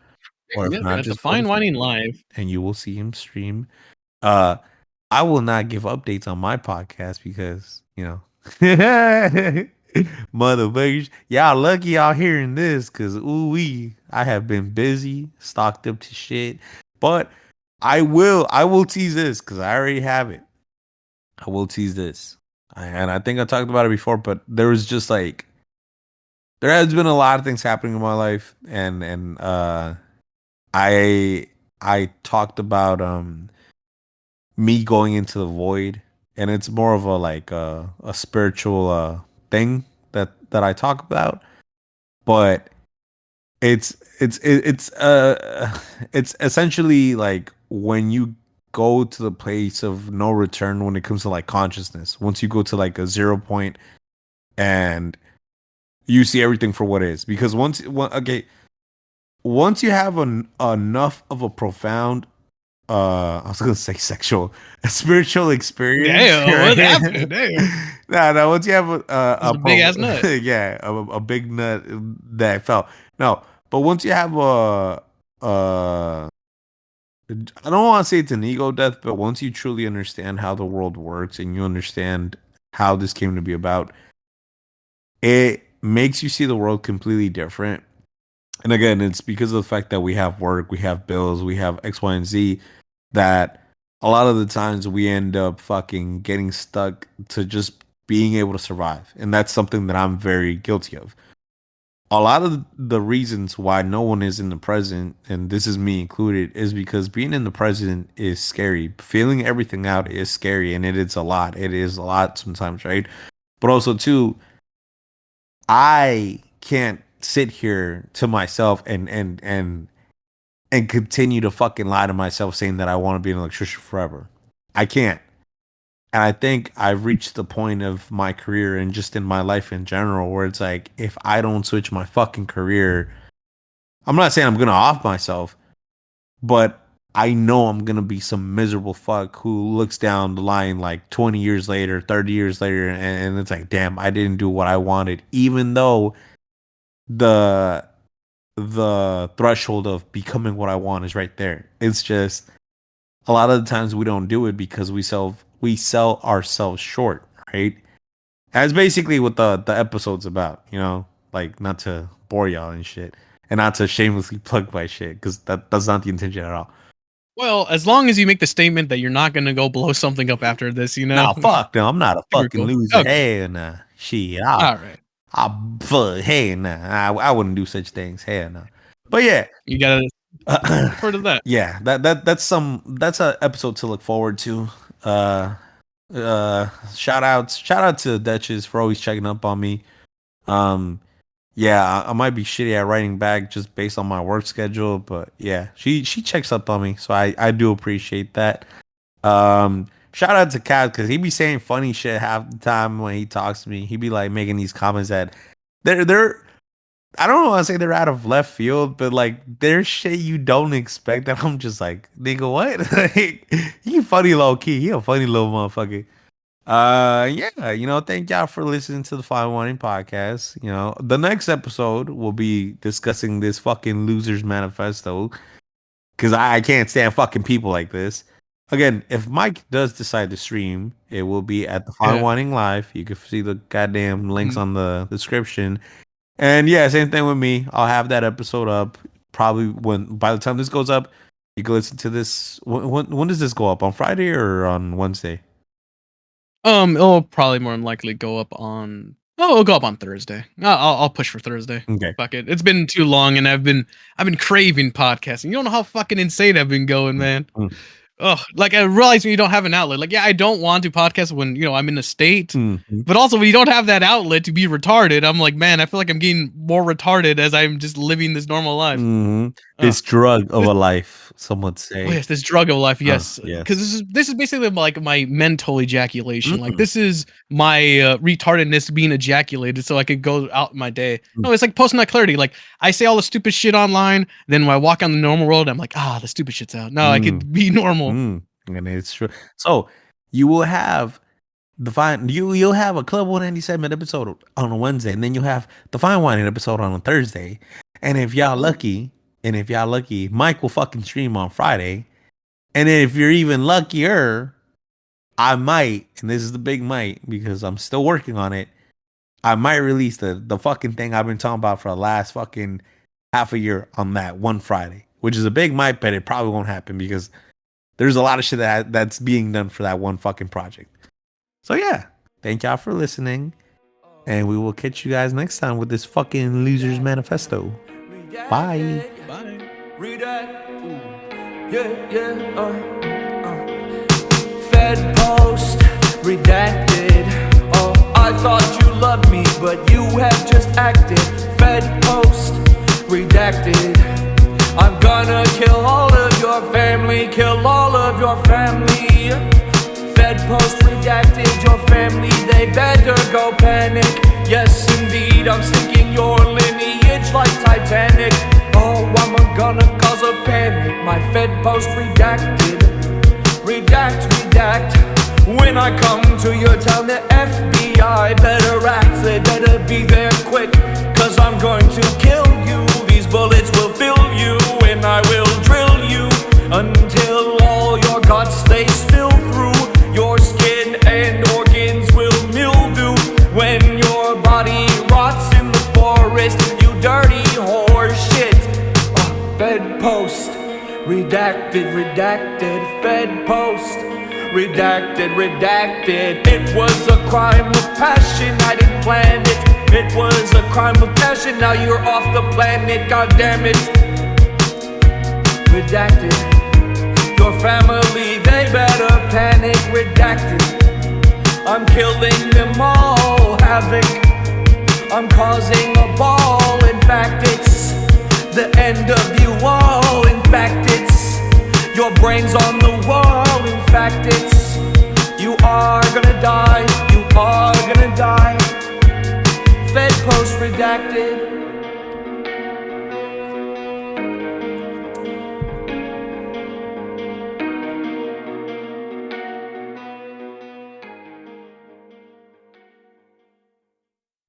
Or if not, just Fine Whining Live, and you will see him stream. I will not give updates on my podcast because motherfuckers, y'all lucky y'all hearing this because I have been busy, stocked up to shit. But I will tease this because I already have it. I will tease this, and I think I talked about it before. But there was just like. There has been a lot of things happening in my life, and I talked about me going into the void, and it's more of a spiritual thing that I talk about, but it's essentially like when you go to the place of no return when it comes to like consciousness. Once you go to like a 0 point and you see everything for what it is, because once you have enough of a profound, I was gonna say a spiritual experience. Damn, what happened? Damn. No. Once you have a big ass nut, a big nut that fell. No, but once you have I don't want to say it's an ego death, but once you truly understand how the world works and you understand how this came to be about, it makes you see the world completely different. And again, it's because of the fact that we have work, we have bills, we have X, Y, and Z, that a lot of the times we end up fucking getting stuck to just being able to survive. And that's something that I'm very guilty of. A lot of the reasons why no one is in the present, and this is me included, is because being in the present is scary. Feeling everything out is scary, and it is a lot. It is a lot sometimes, right? But also, too, I can't sit here to myself and continue to fucking lie to myself saying that I want to be an electrician forever. I can't. And I think I've reached the point of my career and just in my life in general where it's like, if I don't switch my fucking career, I'm not saying I'm gonna off myself, but I know I'm gonna be some miserable fuck who looks down the line like 20 years later, 30 years later, and it's like, damn, I didn't do what I wanted, even though the threshold of becoming what I want is right there. It's just a lot of the times we don't do it because we sell ourselves short, right? That's basically what the episode's about, you know, like not to bore y'all and shit, and not to shamelessly plug my shit because that's not the intention at all. Well, as long as you make the statement that you're not going to go blow something up after this, you know? No, fuck no, I'm not a Super fucking cool. loser. Okay. Hell nah. Shit. All right. Hell nah. I wouldn't do such things. Hell no. But yeah. You got to refer to that. Yeah, that's a episode to look forward to. Shout out to Duchess for always checking up on me. Yeah, I might be shitty at writing back just based on my work schedule, but yeah, she checks up on me, so I do appreciate that. Shout out to Kat because he be saying funny shit half the time when he talks to me. He be like making these comments that they're I don't want to say they're out of left field, but like there's shit you don't expect that I'm just like, nigga, what? Like, he funny low key. He a funny little motherfucker. Yeah, you know, thank y'all for listening to the Fine Whining Podcast. You know, the next episode will be discussing this fucking Losers Manifesto because I can't stand fucking people like this. Again, if Mike does decide to stream, it will be at the Fine Whining Live. You can see the goddamn links on the description. And yeah, same thing with me. I'll have that episode up probably by the time this goes up. You can listen to this. When does this go up? On Friday or on Wednesday? It'll probably more than likely go up on. Oh, it'll go up on Thursday. I'll push for Thursday. Okay. Fuck it. It's been too long, and I've been craving podcasting. You don't know how fucking insane I've been going, man. Mm. Oh, like I realize when you don't have an outlet. Like, yeah, I don't want to podcast when I'm in a state, but also when you don't have that outlet to be retarded, I'm like, man, I feel like I'm getting more retarded as I'm just living this normal life. This drug of a life, some would say. Oh yes, this drug of life, yes. Yes. Because this is basically like my mental ejaculation. Like this is my retardedness being ejaculated, so I could go out my day. No, it's like post-nut clarity. Like I say all the stupid shit online, then when I walk on the normal world, I'm like, the stupid shit's out. No, I could be normal. And it's true. So you will have you'll have a Club 197 episode on a Wednesday, and then you'll have the Fine Whining episode on a Thursday. And if y'all lucky, Mike will fucking stream on Friday. And then if you're even luckier, I might, and this is the big might because I'm still working on it, I might release the fucking thing I've been talking about for the last fucking half a year on that one Friday, which is a big might, but it probably won't happen because there's a lot of shit that's being done for that one fucking project. So yeah, thank y'all for listening, and we will catch you guys next time with this fucking Losers Manifesto. Bye. Bye. Fedpost, redacted. Oh, I thought you loved me, but you have just acted. Fedpost, redacted. I'm gonna kill all of your family, kill all of your family. Fedpost, redacted, your family, they better go panic. Yes, indeed, I'm sinking your lineage like Titanic. Oh, I'm gonna cause a panic. My Fedpost redacted. Redact. When I come to your town, the FBI better act. They better be there quick, cause I'm going to kill you. These bullets will fill you, and I will drill you until all your guts they spill through. Your skin and organs will mildew when your body rots in the forest, you dirty horse shit. Fedpost, redacted, Fedpost, redacted. It was a crime of passion, I didn't plan it. It was a crime of passion, now you're off the planet, god damn it. Redacted, your family, they better panic. Redacted, I'm killing them all, havoc. I'm causing a ball, in fact it's the end of you all. In fact it's your brains on the wall. In fact it's you are gonna die. You are gonna die. Fedpost redacted.